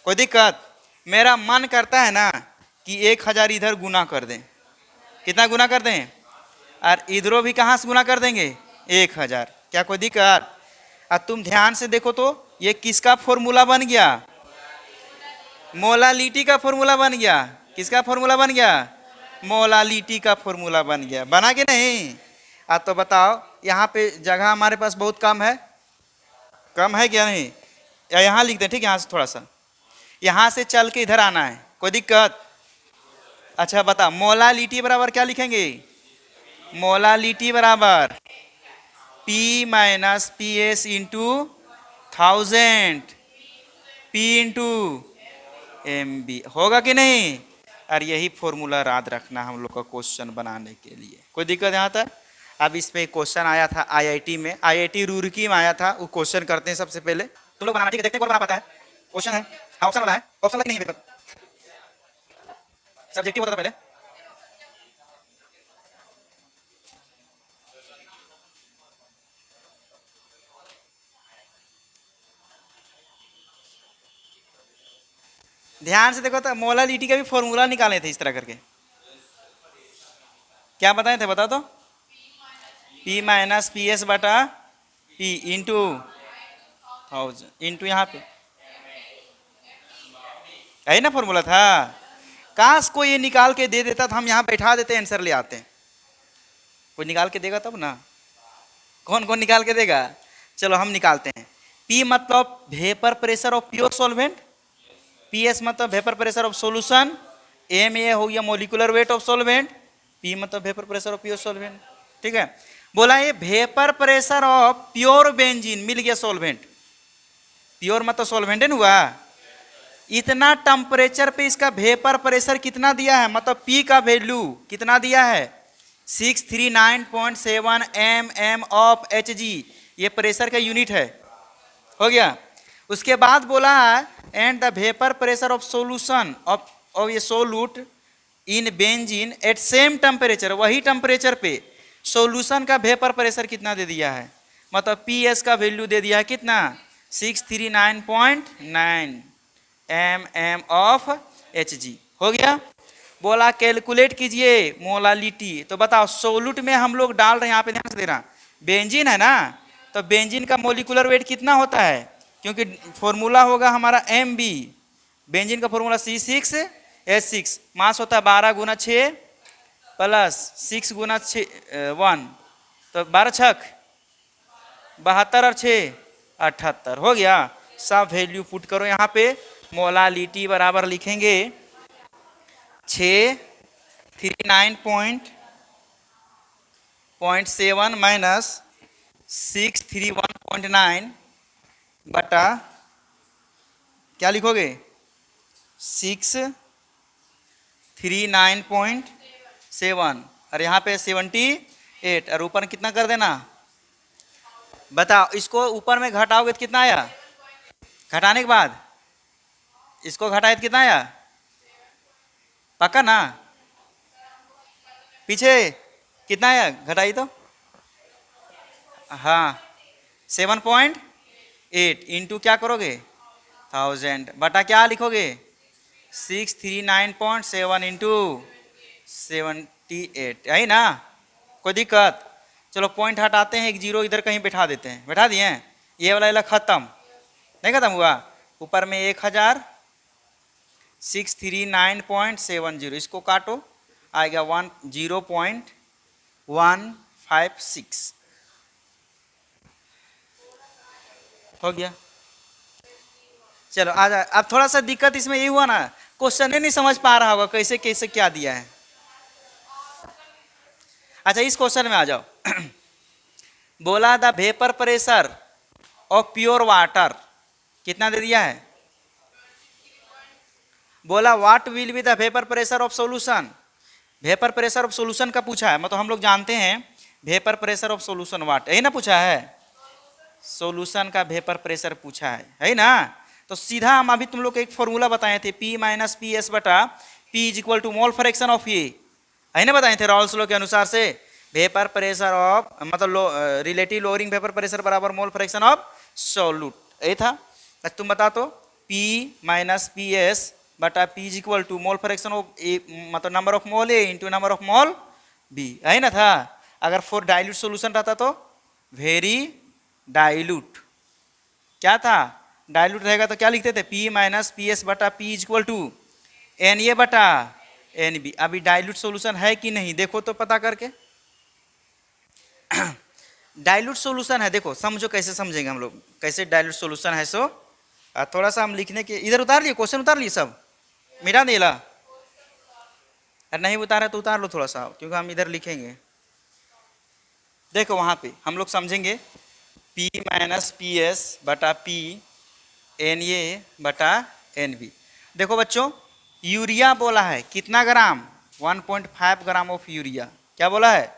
कोई दिक्कत? मेरा मन करता है ना कि 1000 इधर गुना कर दें। कितना गुना कर दें? और इधरों भी कहाँ से गुना कर देंगे? 1000। क्या कोई दिक्कत? अब तुम ध्यान से देखो तो ये किसका फॉर्मूला बन गया? मोलालिटी का फॉर्मूला बन गया। किसका फॉर्मूला बन गया? मोलालिटी का फॉर्मूला बन गया। बना के नहीं? अब तो बताओ, यहाँ पे जगह हमारे पास बहुत कम है, कम है क्या नहीं? या यहाँ लिख दें, ठीक है, यहाँ से थोड़ा सा, यहाँ से चल के इधर आना है, कोई दिक्कत? अच्छा बता, मोलालिटी बराबर क्या लिखेंगे? मोलालिटी बराबर P minus P S into 1000 P into MB, होगा कि नहीं? और यही फॉर्मूला याद रखना हम लोग का क्वेश्चन बनाने के लिए। कोई दिक्कत यहाँ तक? अब इसमें क्वेश्चन आया था IIT में, IIT रुड़की में आया था, वो क्वेश्चन करते हैं सबसे पहले। तुम लोग बनाना, ठीक है? देखते हैं कौन बना पाता है। क्वेश्चन है, ऑप्शन वाला है, ऑप्शन वाला नहीं है, पेपर सब्जेक्टिव होता था पहले। ध्यान से देखो तो, मोलालिटी का भी फॉर्मूला निकाले थे इस तरह करके। क्या बताए थे, बता तो? P माइनस पी एस बटा P इंटू 1000 इंटू यहाँ पे है ना फॉर्मूला था। काश को ये निकाल के दे देता तो हम यहाँ बैठा देते, आंसर ले आते। कोई निकाल के देगा तब ना। कौन कौन निकाल के देगा? चलो हम निकालते हैं। P मतलब vapour pressure of pure solvent, PS मतलब vapour pressure of solution, M ये हो गया molecular weight of solvent, P मतलब vapour pressure of pure solvent. ठीक है, बोला ये vapour pressure of pure benzene, मिल गया सॉल्वेंट। प्योर मतलब सॉल्वेंट है ना हुआ। इतना टेम्परेचर पे इसका वेपर प्रेशर कितना दिया है, मतलब P का वैल्यू कितना दिया है? 639.7 mm ऑफ Hg, ये प्रेशर का यूनिट है। हो गया। उसके बाद बोला है and the vapour pressure of solution of ये solute in benzene at same temperature, वही टेम्परेचर पे सॉल्यूशन का वेपर प्रेशर कितना दे दिया है, मतलब PS का वैल्यू दे दिया है कितना? 639.9 mm ऑफ Hg। हो गया। बोला कैलकुलेट कीजिए मोलालिटी। तो बताओ सोल्यूट में हम लोग डाल रहे हैं, यहाँ पे ध्यान से देना, बेंजीन है ना, तो बेंजीन का मोलिकुलर वेट कितना होता है? क्योंकि फॉर्मूला होगा हमारा MB, बेंजीन का फॉर्मूला C6H6, मास होता है 12 गुना 6 प्लस 6 गुना 6 1, तो 12 छक 72 और 6 78। हो गया। सब वैल्यू पुट करो यहाँ पे। मोलालिटी बराबर लिखेंगे 639.7 माइनस 631.9 बटा क्या लिखोगे? 639.7 और यहाँ पे 78 और ऊपर कितना कर देना? बताओ, इसको ऊपर में घटाओगे तो कितना आया? घटाने के बाद इसको घटाए तो कितना आया? पक्का ना? पीछे कितना आया घटाई तो? हाँ 7.8 इंटू क्या करोगे? 1000 बटा क्या लिखोगे? 639.7 इंटू 78, है ना? कोई दिक्कत? चलो पॉइंट हटाते हैं, एक जीरो इधर कहीं बैठा देते हैं। बैठा दिए? ये वाला खत्म नहीं? खत्म हुआ। ऊपर में 1000 639.70, इसको काटो, आएगा 0.156। हो गया। चलो आ जाए। अब थोड़ा सा दिक्कत इसमें ये हुआ ना, क्वेश्चन ही नहीं समझ पा रहा होगा कैसे कैसे क्या दिया है। अच्छा इस क्वेश्चन में आ जाओ। बोला the vapour pressure of pure water कितना दे दिया है? बोला what will be the vapour pressure of solution. Vapour pressure of solution का पूछा है, मतलब हम लोग जानते हैं वेपर प्रेशर ऑफ सॉल्यूशन वाट, यही ना पूछा है? सॉल्यूशन का वेपर प्रेशर पूछा है ना? तो सीधा हम अभी तुम लोग को एक फॉर्मूला बताए थे, P माइनस पी एस बटा P is equal to mole fraction of ये, है ना? बताए थे रॉल्स लॉ के अनुसार से वेपर प्रेशर ऑफ मतलब रिलेटिव लोअरिंग वेपर प्रेशर बराबर मोल फ्रैक्शन ऑफ सॉल्यूट, यही था। तुम बता तो P माइनस पी एस बटा P is equal to mole fraction of a, मतलब number of mole A into number of mole B, है ना था? अगर फॉर डाइल्यूट सॉल्यूशन रहता तो वेरी डाइल्यूट, क्या था, डाइल्यूट रहेगा तो क्या लिखते थे, P माइनस पी एस बटा P is equal to N A बटा एन बी। अभी डाइल्यूट सॉल्यूशन है कि नहीं देखो तो पता करके। डाइल्यूट सॉल्यूशन है, देखो समझो कैसे समझेंगे हम लोग, कैसे डाइल्यूट सॉल्यूशन है। सो थोड़ा सा हम लिखने के इधर उतार लिए, क्वेश्चन उतार लिए सब, मिटा देला, अरे नहीं उतारा तो उतार लो थोड़ा सा, क्योंकि हम इधर लिखेंगे। देखो वहाँ पे हम लोग समझेंगे P माइनस पी एस बटा P एन ए बटा एन बी। देखो बच्चों, यूरिया बोला है कितना ग्राम, 1.5 ग्राम ऑफ यूरिया, क्या बोला है,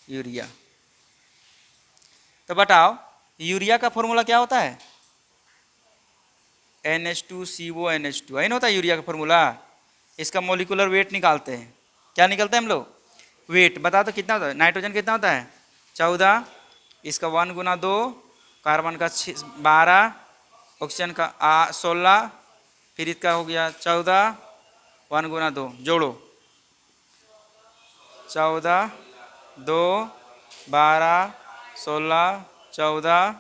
यूरिया। तो बताओ यूरिया का फॉर्मूला क्या होता है, NH2CO NH2, है ना होता है यूरिया का फॉर्मूला। इसका मोलिकुलर वेट निकालते हैं, क्या निकलता है हम लोग, वेट। बता तो कितना होता है, नाइट्रोजन कितना होता है 14, इसका 1 गुना 2, कार्बन का 12, ऑक्सीजन का 16, फिर इसका हो गया 14, 1 गुना 2 जोड़ो, 14, 2, 12, 16, 14,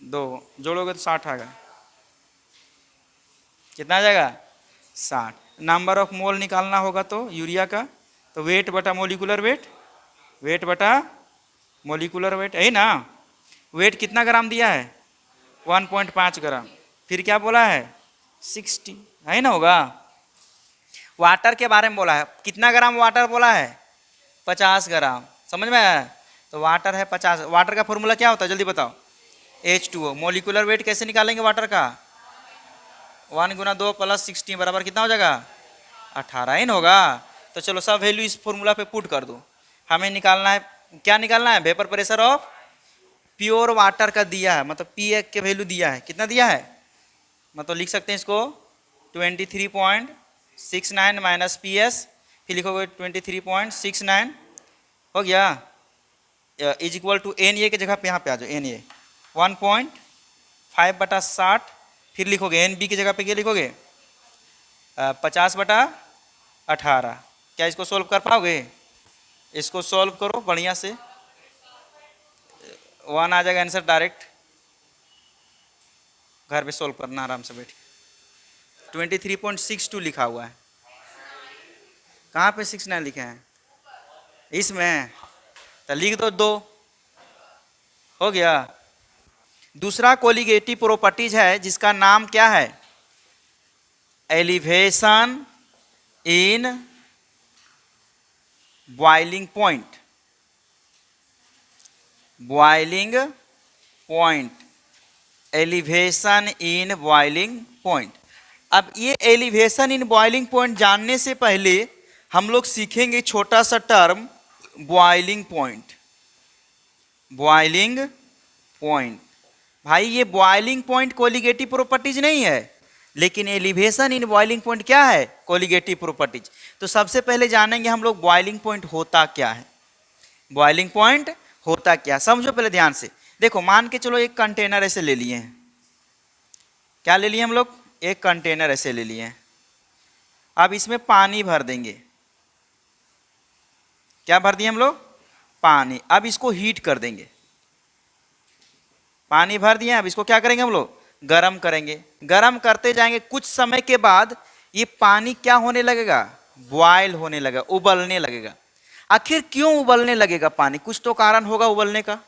2 जोड़ोगे तो 60 आएगा, कितना आ जाएगा 60। नंबर ऑफ मोल निकालना होगा तो यूरिया का, तो वेट बटा मोलिकुलर वेट, वेट बटा मोलिकुलर वेट, है ना। वेट कितना ग्राम दिया है 1.5 ग्राम, फिर क्या बोला है 60, है ना होगा। वाटर के बारे में बोला है, कितना ग्राम वाटर बोला है 50 ग्राम, समझ में आया। तो वाटर है 50, वाटर का फॉर्मूला क्या होता है जल्दी बताओ, H2O। मोलिकुलर वेट कैसे निकालेंगे वाटर का, 1 गुना 2 प्लस 60 बराबर कितना हो जाएगा 18, ही ना होगा। तो चलो सब वैल्यू इस फॉर्मूला पे पुट कर दो। हमें निकालना है, क्या निकालना है, vapour pressure of pure water का दिया है, मतलब पी के वैल्यू दिया है, कितना दिया है, मतलब लिख सकते हैं इसको 23.69 माइनस पी एस, फिर लिखोगे 23.69 हो गया, is equal to N A के जगह पे यहाँ पे आ जाओ, एन ए 1.5 बटा 60, फिर लिखोगे एन बी की जगह पे क्या लिखोगे 50 बटा 18। क्या इसको सोल्व कर पाओगे, इसको सॉल्व करो बढ़िया से, 1 आ जाएगा आंसर डायरेक्ट, घर पे सॉल्व करना आराम से बैठ के। 23.62 लिखा हुआ है, कहाँ पे 69 लिखे हैं, इसमें तो लिख दो 2, हो गया। दूसरा कोलिगेटिव प्रॉपर्टीज है जिसका नाम क्या है, elevation in boiling point, boiling point, elevation in boiling point. अब ये एलिवेशन इन बॉइलिंग पॉइंट जानने से पहले हम लोग सीखेंगे छोटा सा term boiling point, boiling point. भाई ये बॉइलिंग पॉइंट कोलिगेटिव प्रॉपर्टीज नहीं है, लेकिन एलिवेशन इन बॉइलिंग पॉइंट क्या है, कोलिगेटिव प्रॉपर्टीज। तो सबसे पहले जानेंगे हम लोग बॉइलिंग पॉइंट होता क्या है, बॉइलिंग पॉइंट होता क्या, समझो पहले ध्यान से। देखो मान के चलो एक कंटेनर ऐसे ले लिए हैं, क्या ले लिए हम लोग, एक कंटेनर ऐसे ले लिए हैं। अब इसमें पानी भर देंगे, क्या भर दिए हम लोग, पानी। अब इसको हीट कर देंगे, पानी भर दिए, अब इसको क्या करेंगे हम लोग, गरम करेंगे। गरम करते जाएंगे, कुछ समय के बाद ये पानी क्या होने लगेगा, बॉयल होने लगेगा, उबलने लगेगा। आखिर क्यों उबलने लगेगा पानी, कुछ तो कारण होगा उबलने का।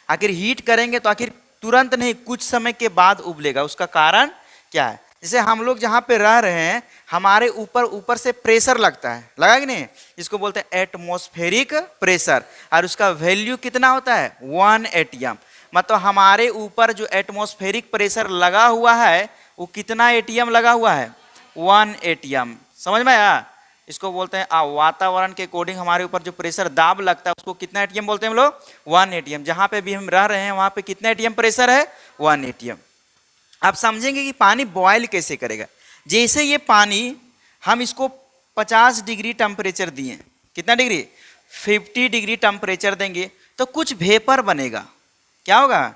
आखिर हीट करेंगे तो आखिर तुरंत नहीं, कुछ समय के बाद उबलेगा, उसका कारण क्या है। जैसे हम लोग जहाँ पे रह रहे हैं, हमारे ऊपर से प्रेशर लगता है, लगा कि नहीं, इसको बोलते हैं एटमॉस्फेरिक प्रेशर, और उसका वैल्यू कितना होता है 1 एटीएम। मतलब हमारे ऊपर जो एटमॉस्फेरिक प्रेशर लगा हुआ है वो कितना एटीएम लगा हुआ है, 1 एटीएम। समझ में आया, इसको बोलते हैं वातावरण के अकॉर्डिंग हमारे ऊपर जो प्रेशर दाब लगता है उसको कितना एटीएम बोलते हैं हम लोग, 1 एटीएम। जहाँ पे भी हम रह रहे हैं वहाँ पे कितना एटीएम प्रेशर है, 1 एटीएम। आप समझेंगे कि पानी बॉयल कैसे करेगा। जैसे ये पानी हम इसको 50 डिग्री टेम्परेचर दिए, कितना डिग्री, 50 डिग्री टेम्परेचर देंगे तो कुछ वेपर बनेगा, क्या होगा,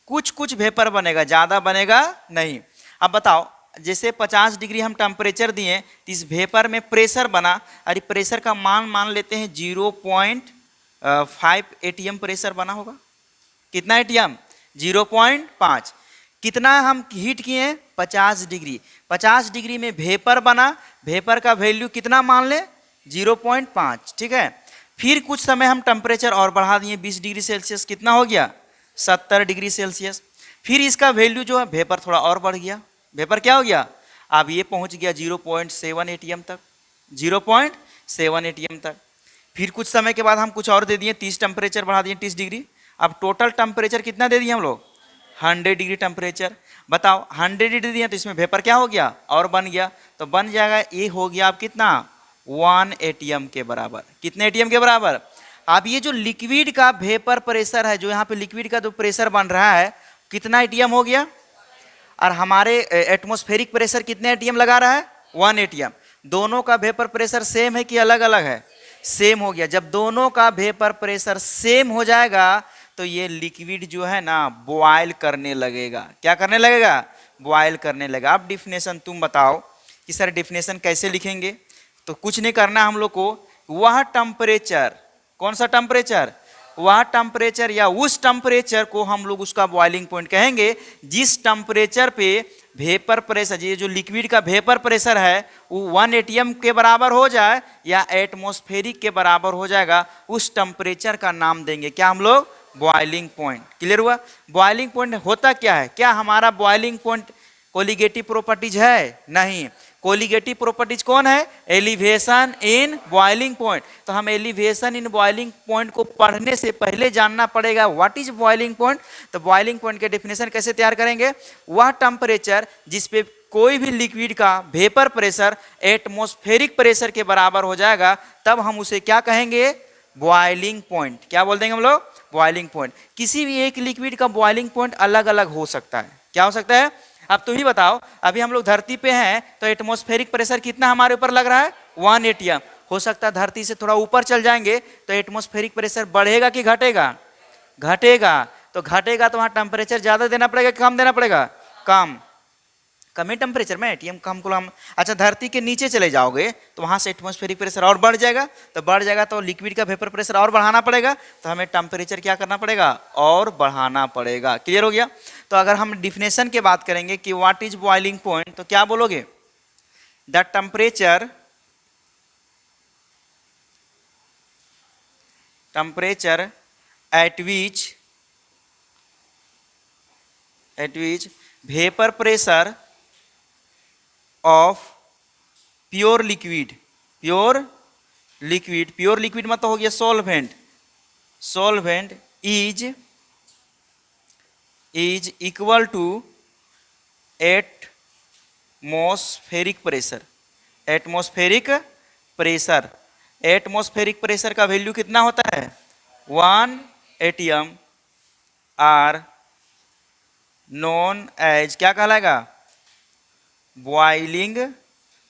कुछ वेपर बनेगा, ज़्यादा बनेगा नहीं। अब बताओ जैसे 50 डिग्री हम टेम्परेचर दिए तो इस वेपर में प्रेशर बना, और प्रेशर का मान लेते हैं 0.5 एटीएम प्रेशर बना होगा। कितना एटीएम, 0.5। कितना हम हीट किए, 50 डिग्री। 50 डिग्री में वेपर बना, वेपर का वैल्यू कितना मान ले, 0.5, ठीक है। फिर कुछ समय हम टेम्परेचर और बढ़ा दिए, 20 डिग्री सेल्सियस, कितना हो गया, 70 डिग्री सेल्सियस। फिर इसका वैल्यू जो है, वेपर थोड़ा और बढ़ गया, वेपर क्या हो गया, अब ये पहुंच गया 0.7 एटीएम तक, 0.7 एटीएम तक। फिर कुछ समय के बाद हम कुछ और दे दिए, 30 टेम्परेचर बढ़ा दिए, 30 डिग्री। अब टोटल टेम्परेचर कितना दे दिए हम लोग, 100 डिग्री टेम्परेचर। बताओ 100 डिग्री दिया तो इसमें वेपर क्या हो गया, और बन गया, तो बन जाएगा ये हो गया अब कितना, 1 एटीएम के बराबर। कितने एटीएम के बराबर। अब ये जो लिक्विड का वेपर प्रेशर है, जो यहाँ पे लिक्विड का जो प्रेशर बन रहा है, कितना एटीएम हो गया, और हमारे एटमॉस्फेरिक प्रेशर कितने एटीएम लगा रहा है, 1 एटीएम। दोनों का वेपर प्रेशर सेम है कि अलग अलग है, सेम हो गया। जब दोनों का वेपर प्रेशर सेम हो जाएगा तो ये लिक्विड जो है ना बॉयल करने लगेगा। क्या करने लगेगा, बॉयल करने लगेगा। अब डिफिनेशन तुम बताओ कि सर डिफिनेशन कैसे लिखेंगे। तो कुछ नहीं करना हम लोग को, वह टेम्परेचर, कौन सा टेम्परेचर, वह टेम्परेचर या उस टेम्परेचर को हम लोग उसका बॉइलिंग पॉइंट कहेंगे जिस टेम्परेचर पे वेपर प्रेशर, ये जो लिक्विड का वेपर प्रेशर है वो 1 एटीएम के बराबर हो जाए या एटमॉस्फेरिक के बराबर हो जाएगा, उस टेम्परेचर का नाम देंगे क्या हम लोग, बॉइलिंग पॉइंट। क्लियर हुआ। बॉइलिंग पॉइंट होता क्या है, क्या हमारा बॉइलिंग पॉइंट कोलिगेटिव प्रॉपर्टीज है, नहीं। कोलिगेटिव प्रॉपर्टीज कौन है, एलिवेशन इन बॉइलिंग पॉइंट। तो हम एलिवेशन इन बॉइलिंग पॉइंट को पढ़ने से पहले जानना पड़ेगा व्हाट इज बॉइलिंग पॉइंट। तो बॉइलिंग पॉइंट के डेफिनेशन कैसे तैयार करेंगे, वह टेम्परेचर जिसपे कोई भी लिक्विड का वेपर प्रेशर एटमॉस्फेरिक प्रेशर के बराबर हो जाएगा, तब हम उसे क्या कहेंगे, बॉइलिंग पॉइंट। क्या बोल देंगे हम लोग, बॉइलिंग पॉइंट। किसी भी एक लिक्विड का बॉइलिंग पॉइंट अलग अलग हो सकता है। क्या हो सकता है, अब तुम ही बताओ। अभी हम लोग धरती पे हैं तो एटमॉस्फेरिक प्रेशर कितना हमारे ऊपर लग रहा है, 1 एटीएम। हो सकता है धरती से थोड़ा ऊपर चल जाएंगे तो एटमॉस्फेरिक प्रेशर बढ़ेगा कि घटेगा, घटेगा। तो घटेगा तो वहां टेम्परेचर ज्यादा देना पड़ेगा कि कम देना पड़ेगा, कम। कम टेम्परेचर में एटीएम कम को हम, अच्छा धरती के नीचे चले जाओगे तो वहां से एटमॉस्फेरिक प्रेशर और बढ़ जाएगा, तो बढ़ जाएगा तो लिक्विड का वेपर प्रेशर और बढ़ाना पड़ेगा, तो हमें टेम्परेचर क्या करना पड़ेगा, और बढ़ाना पड़ेगा। क्लियर हो गया। तो अगर हम डिफिनेशन की बात करेंगे कि व्हाट इज बॉइलिंग पॉइंट, तो क्या बोलोगे, the temperature at which vapour pressure of pure liquid, pure liquid मतलब हो गया solvent is equal to atmospheric pressure का वैल्यू कितना होता है, 1 एटीएम, आर नॉन एज क्या कहलाएगा, बॉइलिंग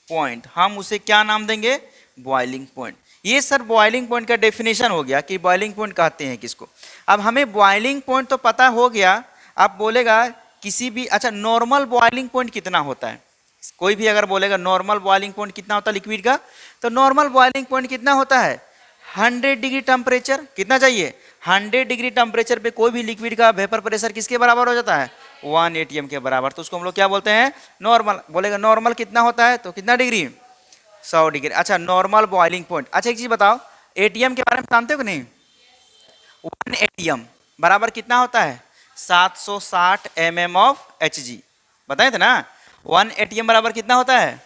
पॉइंट। हम उसे क्या नाम देंगे, बॉइलिंग पॉइंट। ये सर बॉइलिंग पॉइंट का डेफिनेशन हो गया कि बॉइलिंग पॉइंट कहते हैं किसको। अब हमें बॉइलिंग पॉइंट तो पता हो गया। अब बोलेगा किसी भी, अच्छा नॉर्मल बॉइलिंग पॉइंट कितना होता है, कोई भी अगर बोलेगा नॉर्मल बॉइलिंग पॉइंट कितना होता है लिक्विड का, तो नॉर्मल बॉइलिंग पॉइंट कितना होता है, 100 डिग्री टेम्परेचर। कितना चाहिए, 100 डिग्री टेम्परेचर पे कोई भी लिक्विड का वेपर प्रेशर किसके बराबर हो जाता है, 1 एटीएम के बराबर। तो उसको हम लोग क्या बोलते हैं, नॉर्मल। बोलेगा नॉर्मल कितना होता है, तो कितना डिग्री, 100 डिग्री। अच्छा नॉर्मल बॉइलिंग पॉइंट। अच्छा एक चीज बताओ, एटीएम के बारे में जानते हो कि नहीं, 1 एटीएम बराबर कितना होता है, 760 mm ऑफ Hg। बताए थे ना, 1 एटीएम बराबर कितना होता है,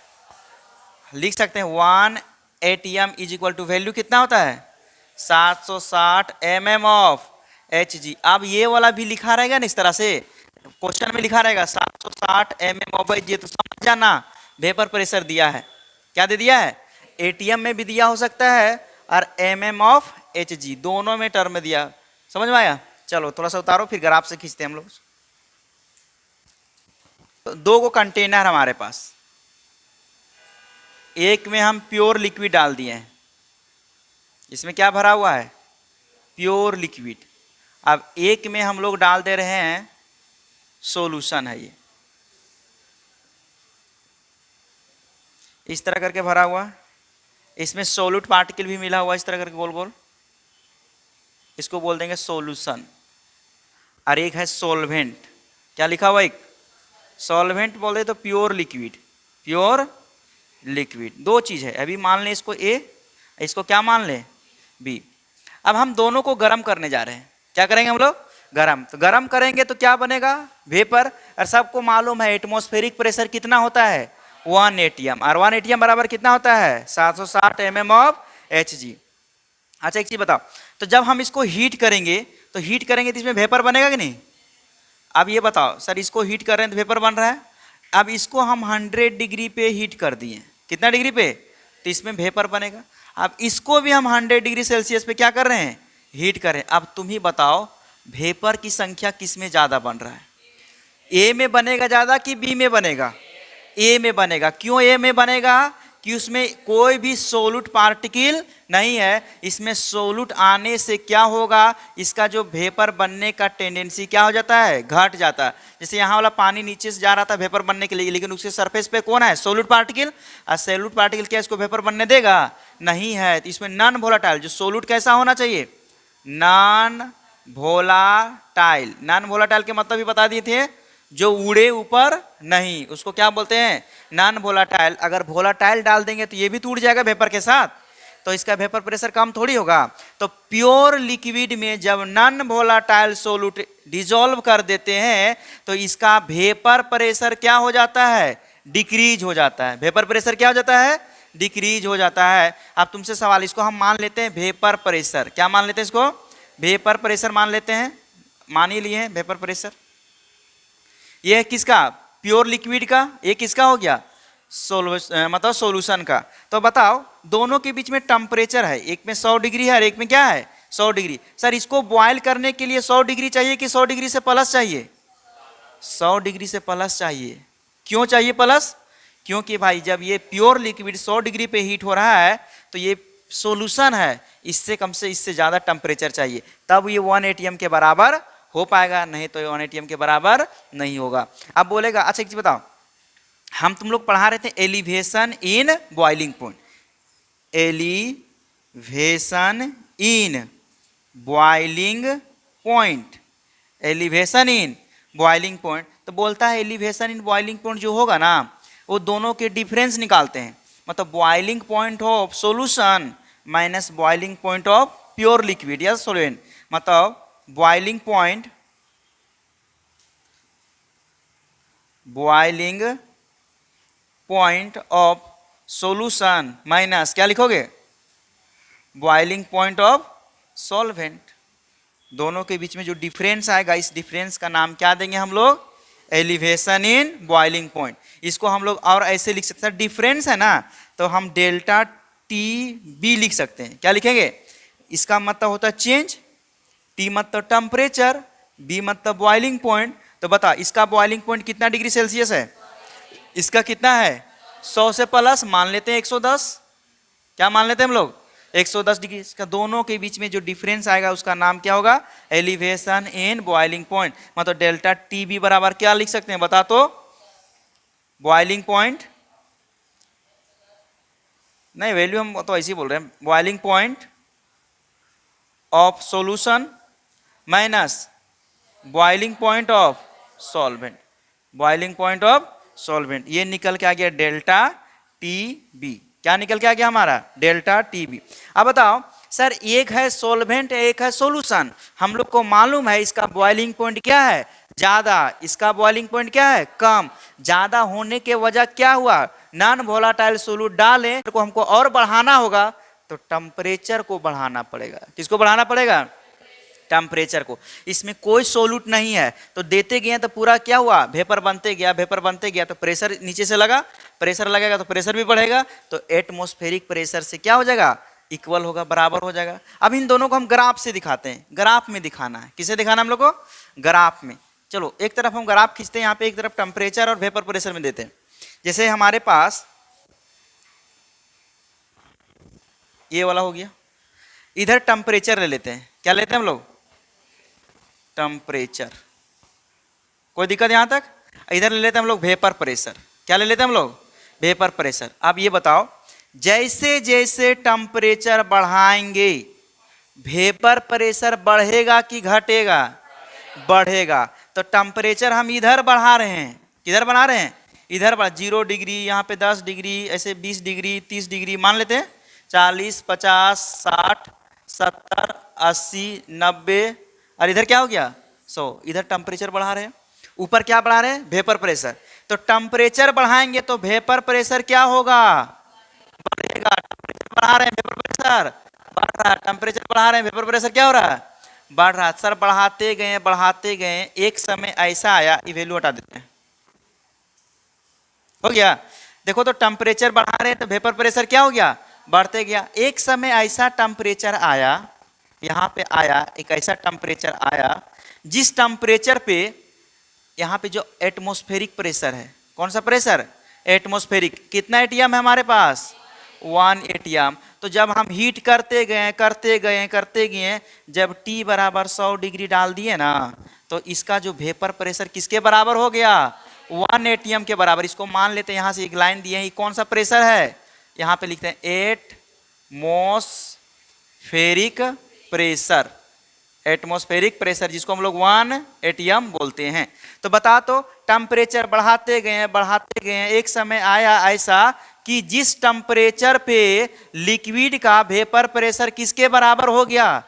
लिख सकते हैं 1 atm is equal to value कितना होता है, 760 mm ऑफ Hg। अब ये वाला भी लिखा रहेगा ना इस तरह से, क्वेश्चन में लिखा रहेगा 760 mm ऑफ Hg, तो समझ जाना वेपर प्रेशर दिया है। क्या दे दिया है, एटीएम में भी दिया हो सकता है और mm ऑफ Hg दोनों में टर्म में दिया। समझ में आया। चलो थोड़ा सा उतारो, फिर ग्राफ से खींचते हैं हम लोग। तो 2 को कंटेनर हमारे पास, एक में हम प्योर लिक्विड डाल दिए हैं, इसमें क्या भरा हुआ है, प्योर लिक्विड। अब एक में हम लोग डाल दे रहे हैं सॉल्यूशन है, ये इस तरह करके भरा हुआ, इसमें सोल्यूट पार्टिकल भी मिला हुआ इस तरह करके गोल गोल, इसको बोल देंगे सॉल्यूशन। और एक है सॉल्वेंट, क्या लिखा हुआ, एक सॉल्वेंट बोले तो प्योर लिक्विड, प्योर लिक्विड, दो चीज है। अभी मान लें इसको ए, इसको क्या मान लें बी। अब हम दोनों को गर्म करने जा रहे हैं, क्या करेंगे हम लोग, गर्म। तो गर्म करेंगे तो क्या बनेगा, वेपर। और सबको मालूम है एटमॉस्फेरिक प्रेशर कितना होता है 1 atm, और 1 atm बराबर कितना होता है 760 mm ऑफ Hg। अच्छा एक चीज बताओ, तो जब हम इसको हीट करेंगे तो इसमें वेपर बनेगा कि नहीं। अब ये बताओ सर, इसको हीट कर रहे हैं तो वेपर बन रहा है। अब इसको हम 100 डिग्री पे हीट कर दिए, कितना डिग्री पे, तो इसमें वेपर बनेगा। अब इसको भी हम 100 डिग्री सेल्सियस पे क्या कर रहे हैं, हीट कर रहे हैं। अब तुम ही बताओ वेपर की संख्या किस में ज्यादा बन रहा है, ए में बनेगा ज्यादा कि बी में बनेगा, ए में बनेगा। क्यों ए में बनेगा, कि उसमें कोई भी सोलूट पार्टिकल नहीं है। इसमें सोलूट आने से क्या होगा, इसका जो वेपर बनने का टेंडेंसी क्या हो जाता है, घट जाता है। जैसे यहाँ वाला पानी नीचे से जा रहा था वेपर बनने के लिए, लेकिन उसके सरफेस पे कौन है, सोलूट पार्टिकल। और सोलूट पार्टिकल क्या इसको वेपर बनने देगा, नहीं है। तो इसमें नॉन वोलेटाइल, जो सोलूट कैसा होना चाहिए, नॉन वोलाटाइल। नॉन वोलाटाइल के मतलब भी बता दिए थे, जो उड़े ऊपर नहीं, उसको क्या बोलते हैं, नॉन वोलाटाइल। अगर वोलाटाइल डाल देंगे तो ये भी टूट जाएगा वेपर के साथ, तो इसका वेपर प्रेशर कम थोड़ी होगा। तो प्योर लिक्विड में जब नॉन वोलाटाइल सोल्यूट डिसॉल्व कर देते हैं तो इसका वेपर प्रेशर क्या हो जाता है, डिक्रीज हो जाता है। वेपर प्रेशर क्या हो जाता है, डिक्रीज हो जाता है। अब तुमसे सवाल, इसको हम मान लेते हैं वेपर प्रेशर, क्या मान लेते हैं इसको, वेपर प्रेशर मान लेते हैं, मान ही लिए हैं वेपर प्रेशर। ये है किसका, प्योर लिक्विड का, ये किसका हो गया, मतलब सॉल्यूशन का। तो बताओ दोनों के बीच में टेम्परेचर है, एक में 100 डिग्री है और एक में क्या है 100 डिग्री। सर इसको बॉयल करने के लिए 100 डिग्री चाहिए कि 100 डिग्री से प्लस चाहिए, 100 डिग्री से प्लस चाहिए। क्यों चाहिए प्लस, क्योंकि भाई जब ये प्योर लिक्विड 100 डिग्री पे हीट हो रहा है तो ये सॉल्यूशन है, इससे कम से इससे ज्यादा टेम्परेचर चाहिए, तब ये 1 atm के बराबर हो पाएगा, नहीं तो 1 atm के बराबर नहीं होगा। अब बोलेगा अच्छा एक चीज बताओ, हम तुम लोग पढ़ा रहे थे elevation in boiling point, elevation in boiling point, elevation in boiling point. तो बोलता है एलिवेशन इन बॉइलिंग पॉइंट जो होगा ना, वो दोनों के डिफरेंस निकालते हैं। मतलब boiling point of solution minus boiling point of pure liquid या सॉल्वेंट। मतलब boiling point of solution minus क्या लिखोगे, बॉइलिंग पॉइंट ऑफ सॉल्वेंट। दोनों के बीच में जो डिफरेंस आएगा, इस डिफरेंस का नाम क्या देंगे हम लोग, एलिवेशन इन बॉइलिंग पॉइंट। इसको हम लोग और ऐसे लिख सकते हैं, डिफरेंस है ना, तो हम डेल्टा टी बी लिख सकते हैं। क्या लिखेंगे, इसका मतलब होता है चेंज, टी मतलब टेम्परेचर, बी मतलब बॉइलिंग पॉइंट। तो बता इसका बॉइलिंग पॉइंट कितना डिग्री सेल्सियस है, इसका कितना है 100 से प्लस, मान लेते हैं 110, क्या मान लेते हैं हम लोग 110 डिग्री। इसका दोनों के बीच में जो डिफरेंस आएगा उसका नाम क्या होगा, एलिवेशन इन बॉइलिंग पॉइंट। मतलब डेल्टा टी बी बराबर क्या लिख सकते हैं बता, तो बॉइलिंग पॉइंट, नहीं वैल्यू हम तो ऐसे ही बोल रहे हैं, boiling point of solution minus boiling point of solvent, boiling point of solvent. ये निकल के आ गया डेल्टा टी बी, क्या निकल के आ गया हमारा, डेल्टा टी बी। अब बताओ सर एक है सॉल्वेंट एक है सॉल्यूशन, हम लोग को मालूम है इसका बॉइलिंग पॉइंट क्या है ज्यादा, इसका बॉइलिंग पॉइंट क्या है कम। ज्यादा होने के वजह क्या हुआ, नॉन वोलाटाइल सोल्यूट डालें तो हमको और बढ़ाना होगा, तो टेम्परेचर को बढ़ाना पड़ेगा। किसको बढ़ाना पड़ेगा, टेम्परेचर को। इसमें कोई सोल्यूट नहीं है तो देते गए तो पूरा क्या हुआ, वेपर बनते गया, वेपर बनते गया तो प्रेशर नीचे से लगा, प्रेशर लगेगा तो प्रेशर भी बढ़ेगा, तो एटमॉस्फेरिक प्रेशर से क्या हो जाएगा, इक्वल होगा, बराबर हो जाएगा। अब इन दोनों को हम ग्राफ से दिखाते हैं, ग्राफ में दिखाना है, किसे दिखाना हम लोग को, ग्राफ में। चलो एक तरफ हम ग्राफ खींचते हैं, यहाँ पे एक तरफ टेम्परेचर और वेपर प्रेशर में देते हैं। जैसे हमारे पास ये वाला हो गया, इधर टेम्परेचर ले लेते हैं, क्या लेते हैं हम लोग, टेम्परेचर, कोई दिक्कत यहां तक। इधर ले लेते हैं हम लोग वेपर प्रेशर, क्या ले लेते हैं हम लोग, वेपर प्रेशर। अब ये बताओ जैसे जैसे टेम्परेचर बढ़ाएंगे वेपर प्रेशर बढ़ेगा कि घटेगा, बढ़ेगा। तो टेम्परेचर हम इधर बढ़ा रहे हैं, किधर बना रहे हैं, इधर 0 डिग्री, यहाँ पे 10 डिग्री, ऐसे 20 डिग्री, 30 डिग्री मान लेते हैं, 40, 50, 60, 70, 80, 90, और इधर क्या हो गया 100। इधर टेम्परेचर बढ़ा रहे हैं, ऊपर क्या बढ़ा रहे हैं, वेपर प्रेशर। तो टेम्परेचर बढ़ाएंगे तो वेपर प्रेशर क्या होगा, बढ़ेगा। टेम्परेचर बढ़ा रहे हैं, वेपर प्रेशर बढ़ रहा है, टेम्परेचर बढ़ा रहे हैं, वेपर प्रेशर क्या हो रहा है, बढ़ रहा है। सर बढ़ाते गए, एक समय ऐसा आया, ये वैल्यू हटा देते हैं, हो गया। देखो तो टेम्परेचर बढ़ा रहे हैं तो वेपर प्रेशर क्या हो गया, बढ़ते गया। एक समय ऐसा टेम्परेचर आया, यहाँ पे आया, एक ऐसा टेम्परेचर आया जिस टेम्परेचर पे यहाँ पे जो एटमॉस्फेरिक प्रेशर है, कौन सा प्रेशर, एटमॉस्फेरिक, कितना एटीएम है हमारे पास, 1 एटीएम। तो जब हम हीट करते गए, जब T बराबर 100 डिग्री डाल दिए ना, तो इसका जो वेपर प्रेशर किसके बराबर हो गया, 1 एटीएम के बराबर। इसको मान लेते हैं, यहाँ से एक लाइन दिए हैं, ये कौन सा प्रेशर है, यहाँ पे लिखते हैं एटमॉस्फेरिक प्रेशर, एटमॉस्फेरिक प्रेशर जिसको हम लोग 1 एटीएम बोलते हैं। तो बता, तो टेम्परेचर बढ़ाते गए, एक समय आया ऐसा कि जिस टेम्परेचर पे लिक्विड का वेपर प्रेशर किसके बराबर हो गया,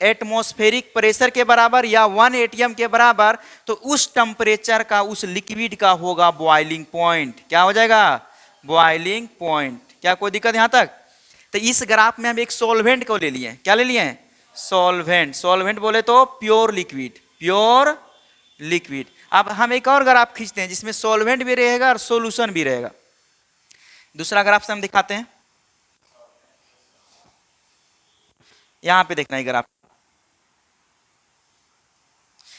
एटमॉस्फेरिक प्रेशर के बराबर या 1 एटीएम के बराबर, तो उस टेम्परेचर का उस लिक्विड का होगा बॉइलिंग पॉइंट। क्या हो जाएगा, बॉइलिंग पॉइंट। क्या कोई दिक्कत यहां तक। तो इस ग्राफ में हम एक सॉल्वेंट को ले लिए, क्या ले लिए हैं, सॉल्वेंट। सॉल्वेंट बोले तो प्योर लिक्विड। अब हम एक और ग्राफ खींचते हैं जिसमें सॉल्वेंट भी रहेगा और सॉल्यूशन भी रहेगा। दूसरा ग्राफ से हम दिखाते हैं, यहां पे देखना है ग्राफ,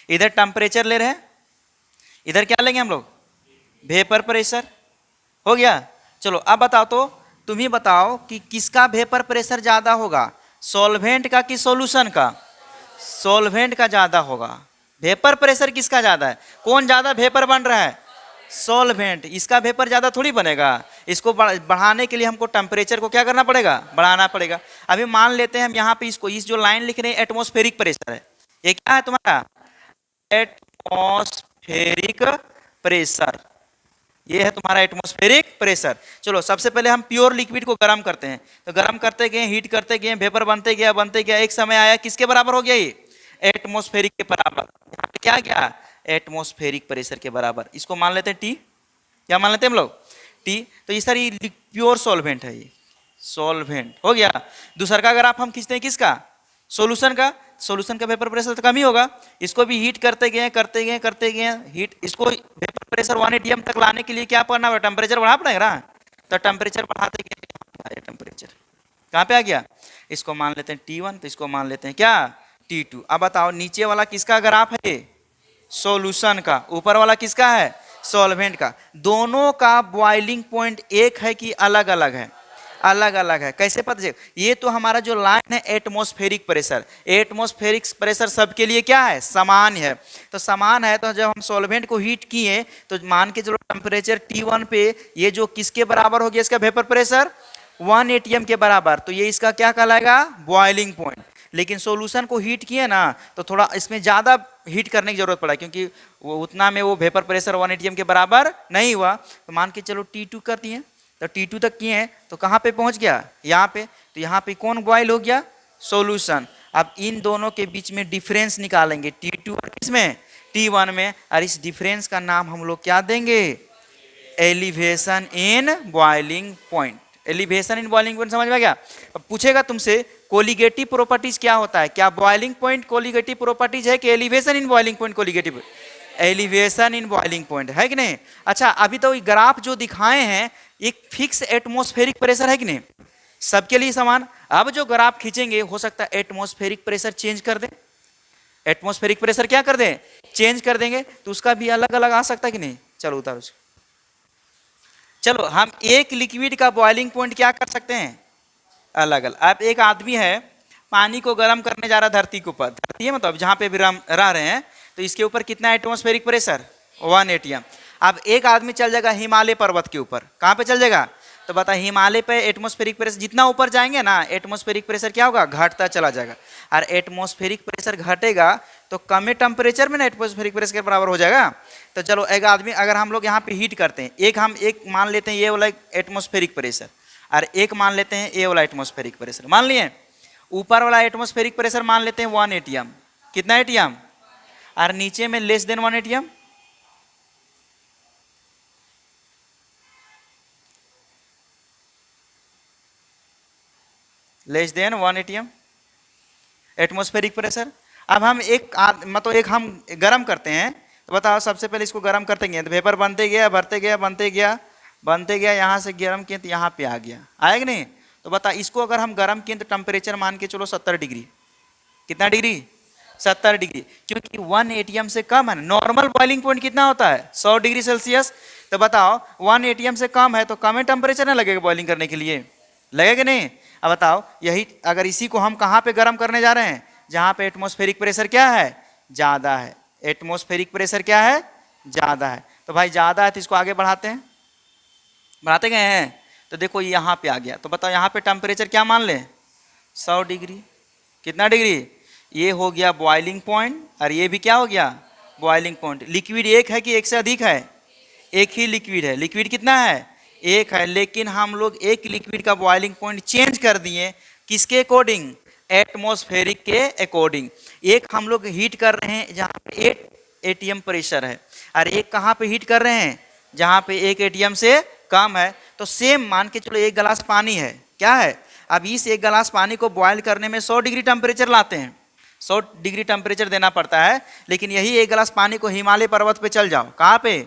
इधर टेम्परेचर ले रहे हैं, इधर क्या लेंगे हम लोग, वेपर प्रेशर, हो गया। चलो अब बताओ, तो तुम ही बताओ कि किसका वेपर प्रेशर ज्यादा होगा, सॉल्वेंट का कि सॉल्यूशन का, सॉल्वेंट का ज्यादा होगा। वेपर प्रेशर किसका ज्यादा है, कौन ज्यादा वेपर बन रहा है, सॉल्वेंट। इसका वेपर ज्यादा थोड़ी बनेगा, इसको बढ़ाने के लिए हमको टेम्परेचर को क्या करना पड़ेगा, बढ़ाना पड़ेगा। अभी मान लेते हैं हम यहाँ पे इसको, इस जो लाइन लिख रहे हैं एटमॉस्फेरिक प्रेशर है, ये क्या है तुम्हारा, एटमॉस्फेरिक प्रेशर, ये है तुम्हारा एटमॉस्फेरिक प्रेशर। चलो सबसे पहले हम प्योर लिक्विड को गर्म करते हैं, तो गर्म करते गए, हीट करते गए, वेपर बनते गया, एक समय आया किसके बराबर हो गया, ये एटमॉस्फेरिक के बराबर। यहाँ पे क्या गया, एटमॉस्फेरिक प्रेशर के बराबर। इसको मान लेते हैं T, क्या मान लेते हैं हम लोग, T। तो ये सारी प्योर सॉल्वेंट है, ये सॉल्वेंट हो गया। दूसरा का अगर आप हम खींचते हैं किसका, सॉल्यूशन का, सॉल्यूशन का वेपर प्रेशर तो कम ही होगा। इसको भी हीट करते गए हीट, इसको वेपर प्रेशर 1 एटीएम तक लाने के लिए क्या करना होगा, टेम्परेचर बढ़ा पड़ेगा। तो टेम्परेचर बढ़ाते गए, टेम्परेचर कहाँ पे आ गया, इसको मान लेते हैं T1, तो इसको मान लेते हैं क्या, T2। अब बताओ नीचे वाला किसका ग्राफ है, सॉल्यूशन का, ऊपर वाला किसका है, सॉल्वेंट का। दोनों का बॉइलिंग पॉइंट एक है कि अलग अलग है, अलग अलग है। कैसे पता चलेगा, ये तो हमारा जो लाइन है एटमॉस्फेरिक प्रेशर, एटमॉस्फेरिक प्रेशर सबके लिए क्या है, समान है। तो समान है, तो जब हम सॉल्वेंट को हीट किए तो मान के चलो टेम्परेचर T1 पे ये जो किसके बराबर हो गया, इसका वेपर प्रेशर 1 एटीएम के बराबर, तो ये इसका क्या कहलाएगा, बॉइलिंग पॉइंट। लेकिन सॉल्यूशन को हीट किए ना तो थोड़ा इसमें ज़्यादा हीट करने की जरूरत पड़ा, क्योंकि वो उतना में वो वेपर प्रेशर 1 एटीएम के बराबर नहीं हुआ। तो मान के चलो T2 कर दिए, तो T2 तक किए हैं, तो कहाँ पे पहुँच गया, यहाँ पे। तो यहाँ पे कौन बॉयल हो गया, सॉल्यूशन। अब इन दोनों के बीच में डिफरेंस निकालेंगे, T2 और किसमें, T1 में, और इस डिफरेंस का नाम हम लोग क्या देंगे, elevation in boiling point. Elevation in boiling point समझ में आ गया। अब पूछेगा तुमसे कोलिगेटिव प्रॉपर्टीज क्या होता है, क्या बॉइलिंग पॉइंट कोलिगेटिव प्रॉपर्टीज है कि elevation in boiling point colligative, elevation in boiling point है कि नहीं। अच्छा अभी तो ग्राफ जो दिखाए हैं एक फिक्स एटमॉस्फेरिक प्रेशर है कि नहीं, सबके लिए समान। अब जो ग्राफ खींचेंगे हो सकता है एटमॉस्फेरिक प्रेशर चेंज कर दें, एटमॉस्फेरिक प्रेशर क्या कर दें, चेंज कर देंगे, तो उसका भी अलग अलग आ सकता है कि नहीं। चलो उतारो उसको। चलो हम एक लिक्विड का बॉइलिंग पॉइंट क्या कर सकते हैं, अलग अलग। अब एक आदमी है पानी को गर्म करने जा रहा है धरती के ऊपर, धरती है मतलब जहाँ पे भी रह रहे हैं, तो इसके ऊपर कितना एटमॉस्फेरिक प्रेशर, 1 एटीएम। अब एक आदमी चल जाएगा हिमालय पर्वत के ऊपर, कहाँ पे चल जाएगा, तो बता हिमालय पे एटमॉस्फेरिक प्रेशर जितना ऊपर जाएंगे ना एटमॉस्फेरिक प्रेशर क्या होगा घटता चला जाएगा, और एटमॉस्फेरिक प्रेशर घटेगा तो कम टेम्परेचर में ना एटमॉस्फेरिक प्रेशर के बराबर हो जाएगा। तो चलो एक आदमी अगर हम लोग यहाँ पे हीट करते हैं, एक मान लेते हैं ये वाला एटमॉस्फेरिक प्रेशर, और एक मान लेते हैं ये वाला एटमॉस्फेरिक प्रेशर। मान लिए ऊपर वाला एटमॉस्फेरिक प्रेशर मान लेते हैं 1 atm, कितना एटीएम, और नीचे में less than 1 atm, less than 1 atm atmospheric pressure. अब हम एक हम गर्म करते हैं, तो बताओ सबसे पहले इसको गर्म करते गए तो वेपर बनते गया बनते गया यहाँ से गर्म किए तो यहाँ पे आ गया, आएगा नहीं। तो बता इसको अगर हम गर्म किए तो टेम्परेचर मान के चलो 70 डिग्री, कितना डिग्री 70 डिग्री, क्योंकि 1 atm से कम है। नॉर्मल बॉइलिंग पॉइंट कितना होता है 100 डिग्री सेल्सियस। तो बताओ 1 atm से कम है तो कम ही टेम्परेचर ना लगेगा बॉइलिंग करने के लिए, लगेगा नहीं। अब बताओ यही अगर इसी को हम कहाँ पे गर्म करने जा रहे हैं, जहाँ पे एटमॉस्फेरिक प्रेशर क्या है ज़्यादा है, एटमॉस्फेरिक प्रेशर क्या है ज़्यादा है। तो भाई ज़्यादा है तो इसको आगे बढ़ाते हैं, बढ़ाते गए हैं तो देखो यहाँ पे आ गया। तो बताओ यहाँ पे टेम्परेचर क्या मान ले 100 डिग्री, कितना डिग्री, ये हो गया बॉइलिंग पॉइंट, और ये भी क्या हो गया बॉइलिंग पॉइंट। लिक्विड एक है कि एक से अधिक है, एक ही लिक्विड है। लिक्विड कितना है एक है, लेकिन हम लोग एक लिक्विड का बॉइलिंग पॉइंट चेंज कर दिए, किसके अकॉर्डिंग एटमॉस्फेरिक के अकॉर्डिंग। एक हम लोग हीट कर रहे हैं जहाँ पे 8 atm प्रेशर है, और एक कहाँ पे हीट कर रहे हैं जहाँ पे 1 atm से कम है। तो सेम मान के चलो एक गिलास पानी है, क्या है, अब इस एक गिलास पानी को बॉयल करने में 100 डिग्री टेम्परेचर लाते हैं, 100 डिग्री टेम्परेचर देना पड़ता है। लेकिन यही एक गिलास पानी को हिमालय पर्वत पे चल जाओ, कहाँ पे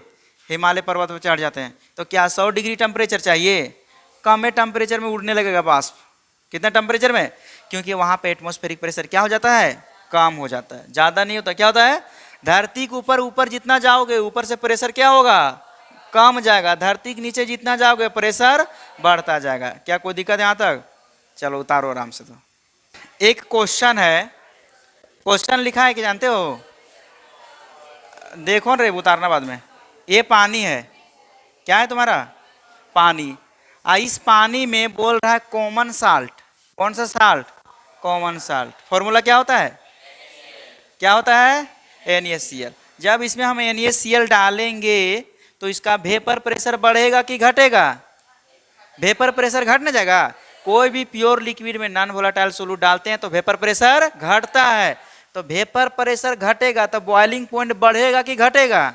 हिमालय पर्वत पे चढ़ जाते हैं, तो क्या 100 डिग्री टेम्परेचर चाहिए, कम टेम्परेचर में उड़ने लगेगा बाष्प, कितना टेम्परेचर में, क्योंकि वहाँ पे एटमॉस्फेरिक प्रेशर क्या हो जाता है कम हो जाता है, ज़्यादा नहीं होता। क्या होता है धरती के ऊपर ऊपर जितना जाओगे ऊपर से प्रेशर क्या होगा कम जाएगा, धरती के नीचे जितना जाओगे प्रेशर बढ़ता जाएगा। क्या कोई दिक्कत यहाँ तक, चलो उतारो आराम से। तो एक क्वेश्चन है, क्वेश्चन लिखा है कि जानते हो, देखो रे उतारना बाद में। ये पानी है, क्या है तुम्हारा पानी, इस पानी में बोल रहा है कॉमन साल्ट, कौन सा साल्ट कॉमन साल्ट, फॉर्मूला क्या होता है, क्या होता है NaCl। जब इसमें हम NaCl डालेंगे तो इसका वेपर प्रेशर बढ़ेगा कि घटेगा, वेपर प्रेशर घट ना जाएगा। कोई भी प्योर लिक्विड में नॉन वोलेटाइल सोल्यूट डालते हैं तो वेपर प्रेशर घटता है, तो वेपर प्रेशर घटेगा तो बॉइलिंग पॉइंट बढ़ेगा कि घटेगा,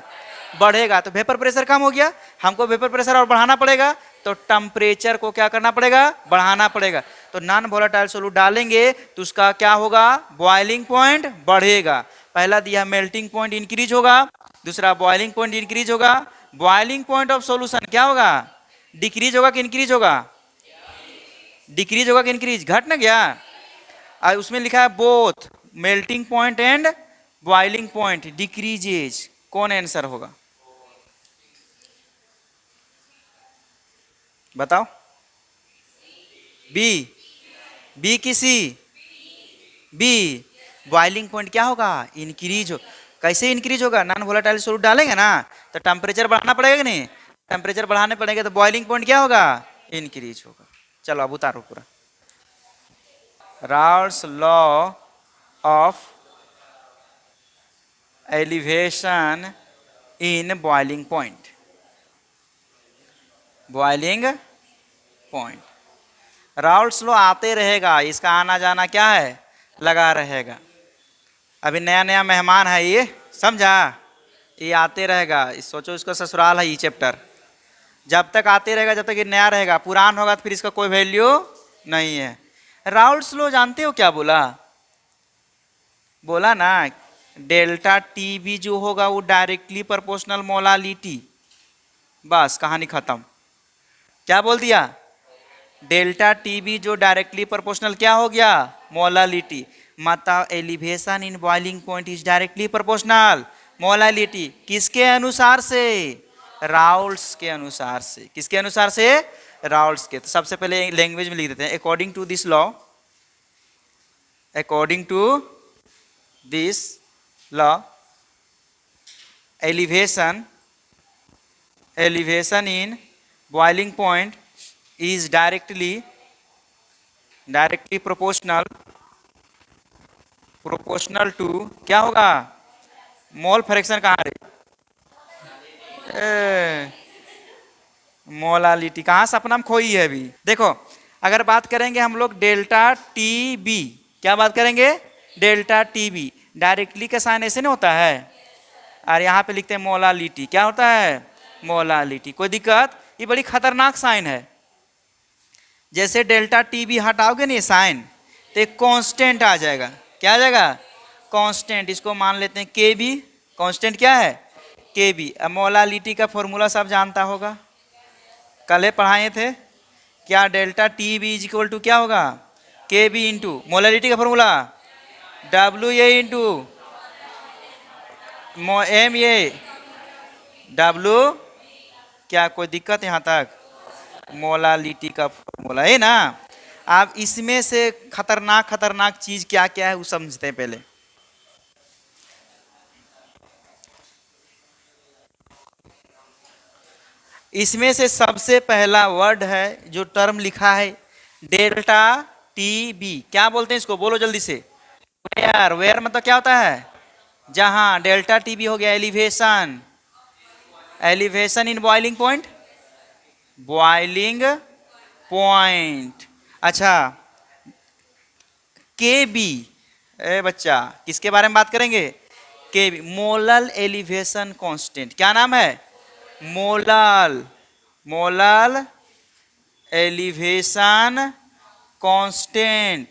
बढ़ेगा। तो वेपर प्रेशर कम हो गया, हमको वेपर प्रेशर और बढ़ाना पड़ेगा, तो टेम्परेचर को क्या करना पड़ेगा बढ़ाना पड़ेगा। तो नॉन वोलेटाइल सोल्यूट डालेंगे तो उसका क्या होगा बॉइलिंग पॉइंट बढ़ेगा। पहला दिया मेल्टिंग पॉइंट इंक्रीज होगा, दूसरा बॉइलिंग पॉइंट इंक्रीज होगा। बॉइलिंग पॉइंट ऑफ सॉल्यूशन क्या होगा डिक्रीज होगा कि इंक्रीज होगा, डिक्रीज होगा कि इंक्रीज, घट ना गया। और उसमें लिखा है both melting point and boiling point decreases, कौन आंसर होगा बताओ, बी, बी की सी, बी बॉइलिंग पॉइंट क्या होगा इंक्रीज हो। कैसे इंक्रीज होगा, नॉन वोलेटाइल सोल्यूट डालेंगे ना तो टेम्परेचर बढ़ाना पड़ेगा कि नहीं, टेम्परेचर बढ़ाने पड़ेगा तो बॉइलिंग पॉइंट क्या होगा इंक्रीज होगा। चलो अब उतारो पूरा, Raoult's law of elevation in boiling point, boiling point Raoult's law आते रहेगा, इसका आना जाना क्या है लगा रहेगा। अभी नया नया मेहमान है ये, समझा, ये आते रहेगा, सोचो इसका ससुराल है ये चैप्टर, जब तक आते रहेगा जब तक ये नया रहेगा, पुरान होगा तो फिर इसका कोई वैल्यू नहीं है। राउल्स लॉ जानते हो क्या बोला, बोला ना डेल्टा टी बी जो होगा वो डायरेक्टली प्रोपोर्शनल मोलालिटी, बस कहानी खत्म। क्या बोल दिया, डेल्टा टी बी जो डायरेक्टली प्रोपोर्शनल क्या हो गया मोलालिटी, मतलब elevation in boiling point is directly proportional molality, किसके अनुसार से राउल्स के अनुसार से, किसके अनुसार से राउल्स के। तो सबसे पहले लैंग्वेज में लिख देते हैं, according to this law, according to this law elevation, elevation in boiling point is directly proportional to, क्या होगा, मोल फ्रैक्शन कहाँ रे, मोलालिटी कहाँ सपना में खोई है अभी। देखो अगर बात करेंगे हम लोग डेल्टा टी बी, क्या बात करेंगे, डेल्टा टी बी, डायरेक्टली का साइन ऐसे नहीं होता है, और यहाँ पे लिखते हैं मोलालिटी, क्या होता है, मोलालिटी। कोई दिक्कत, ये बड़ी खतरनाक साइन है। जैसे डेल्टा टी बी हटाओगे नहीं साइन, तो एक कांस्टेंट आ जाएगा, क्या आ जाएगा, कांस्टेंट। इसको मान लेते हैं के बी, कांस्टेंट क्या है, के बी। अब मोलालिटी का फॉर्मूला सब जानता होगा, कल ही पढ़ाए थे, क्या delta T B is equal to क्या होगा, के बी इंटू मोलालिटी का formula W A into M A W, क्या कोई दिक्कत यहाँ तक, मोलालिटी का फॉर्मूला है ना। आप इसमें से खतरनाक खतरनाक चीज क्या क्या है वो समझते हैं पहले। इसमें से सबसे पहला वर्ड है जो टर्म लिखा है डेल्टा टी बी, क्या बोलते हैं इसको, बोलो जल्दी से, वेयर। वेयर मतलब क्या होता है, जहां। डेल्टा टी बी हो गया elevation, elevation in boiling point, boiling point. अच्छा के बी, ए बच्चा किसके बारे में बात करेंगे, के बी, मोलल एलिवेशन कांस्टेंट, क्या नाम है, मोलल, मोलल एलिवेशन कांस्टेंट,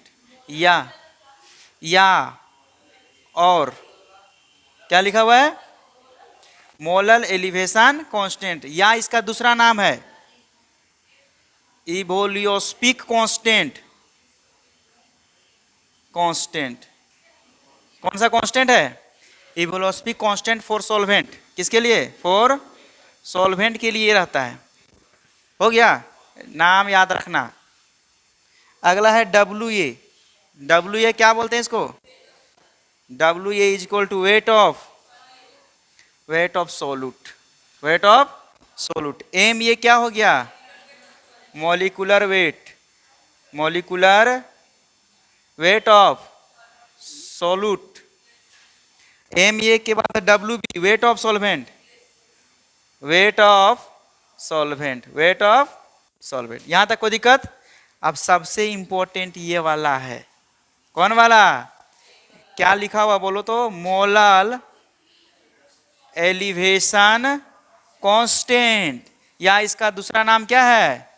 या और क्या लिखा हुआ है, मोलल एलिवेशन कांस्टेंट, या इसका दूसरा नाम है इवोल्यूस्पिक कांस्टेंट, कांस्टेंट। कौन सा कांस्टेंट है, इवोल्यूस्पिक कांस्टेंट फॉर सॉल्वेंट, किसके लिए, फॉर सॉल्वेंट के लिए रहता है। हो गया, नाम याद रखना। अगला है डब्ल्यू ए, डब्ल्यू ए क्या बोलते हैं इसको, W A is equal to weight of solute, weight of solute. M ये क्या हो गया, molecular weight, molecular weight of solute. M A के बाद W B, weight of solvent, weight of solvent, weight of solvent. यहां तक कोई दिक्कत। अब सबसे इंपॉर्टेंट ये वाला है, कौन वाला, क्या लिखा हुआ बोलो तो, मोलल एलिवेशन कांस्टेंट, या इसका दूसरा नाम क्या है,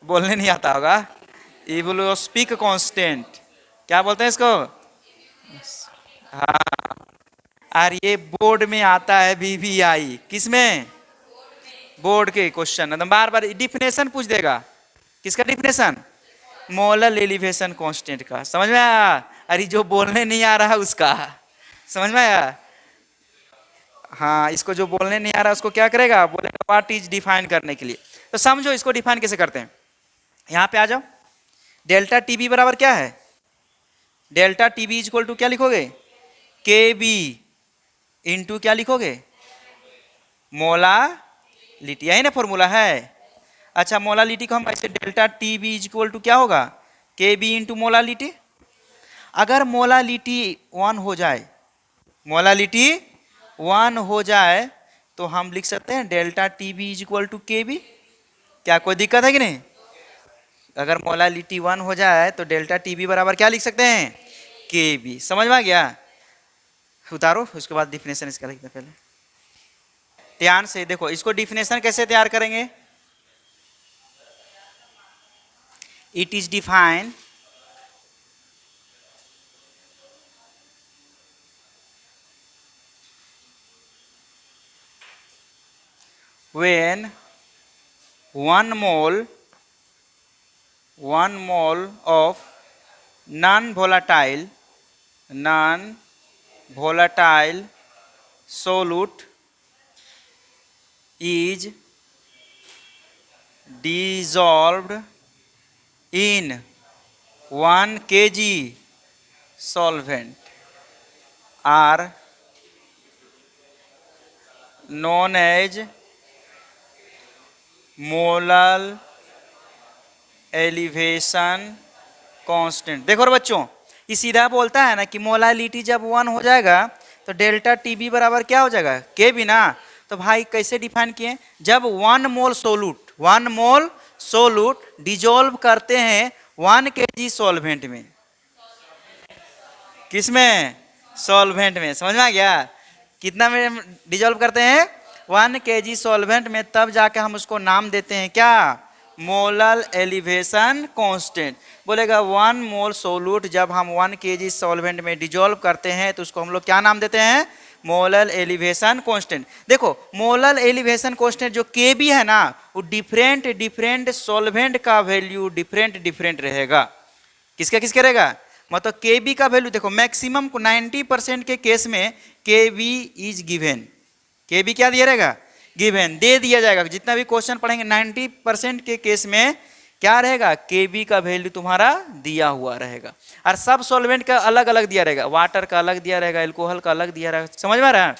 बोलने नहीं आता होगा, इवोल्यूस्पिक कांस्टेंट, क्या बोलते हैं इसको। हाँ, और ये बोर्ड में आता है VVI, किसमें, बोर्ड के क्वेश्चन एकदम बार बार डिफिनेशन पूछ देगा, किसका डिफिनेशन, मोलल एलिवेशन कांस्टेंट का, समझ में आया। अरे जो बोलने नहीं आ रहा उसका, समझ में आया। हाँ, इसको जो बोलने नहीं आ रहा उसको क्या करेगा, बोलेगा व्हाट इज डिफाइन करने के लिए। तो समझो इसको डिफाइन कैसे करते हैं, यहां पे आ जाओ। डेल्टा टीबी बराबर क्या है, delta T B is equal to क्या लिखोगे, के बी इंटू क्या लिखोगे, मोलालिटी, यही ना फॉर्मूला है। अच्छा मोलालिटी को हम ऐसे delta T B is equal to क्या होगा, के बी इंटू मोलालिटी। अगर मोलालिटी 1 हो जाए, मोलालिटी 1 हो जाए तो हम लिख सकते हैं delta T B is equal to K B, क्या कोई दिक्कत है कि नहीं। अगर मोलालिटी 1 हो जाए तो डेल्टा टी बी बराबर क्या लिख सकते हैं, के बी। समझ में आ गया, उतारो उसके बाद डिफिनेशन इसका लिखते हैं। पहले ध्यान से देखो, इसको डिफिनेशन कैसे तैयार करेंगे, it is defined when 1 mole of non-volatile solute is dissolved in 1 kg solvent are known as molal elevation constant. देखो बच्चों, ये सीधा बोलता है ना कि मोलालिटी जब 1 हो जाएगा तो डेल्टा टीबी बराबर क्या हो जाएगा, के बी ना। तो भाई कैसे डिफाइन किए, जब 1 मोल सोलूट 1 मोल सोलूट डिजोल्व करते हैं 1 kg सॉल्वेंट में, किसमें, सॉल्वेंट में, समझ में आ गया, कितना में डिजोल्व करते हैं 1 kg सॉल्वेंट में, तब जाके हम उसको नाम देते हैं क्या, मोलल एलिवेशन कांस्टेंट। बोलेगा 1 मोल सोलूट जब हम 1 kg सॉल्वेंट में डिजोल्व करते हैं तो उसको हम लोग क्या नाम देते हैं, मोलल एलिवेशन कांस्टेंट। देखो मोलल एलिवेशन कांस्टेंट जो के बी है ना, वो डिफरेंट डिफरेंट सॉल्वेंट का वैल्यू डिफरेंट डिफरेंट रहेगा। किसका किसका रहेगा, मतलब के बी का वैल्यू देखो मैक्सिमम को 90% के केस में के बी इज गिवन, के बी क्या दिया रहेगा, गिवन दे दिया जाएगा। जितना भी क्वेश्चन पढ़ेंगे 90% के केस में क्या रहेगा, के बी का वैल्यू तुम्हारा दिया हुआ रहेगा। और सब सॉल्वेंट का अलग अलग दिया रहेगा, वाटर का अलग दिया रहेगा, एल्कोहल का अलग दिया रहेगा, समझ में आ रहा है।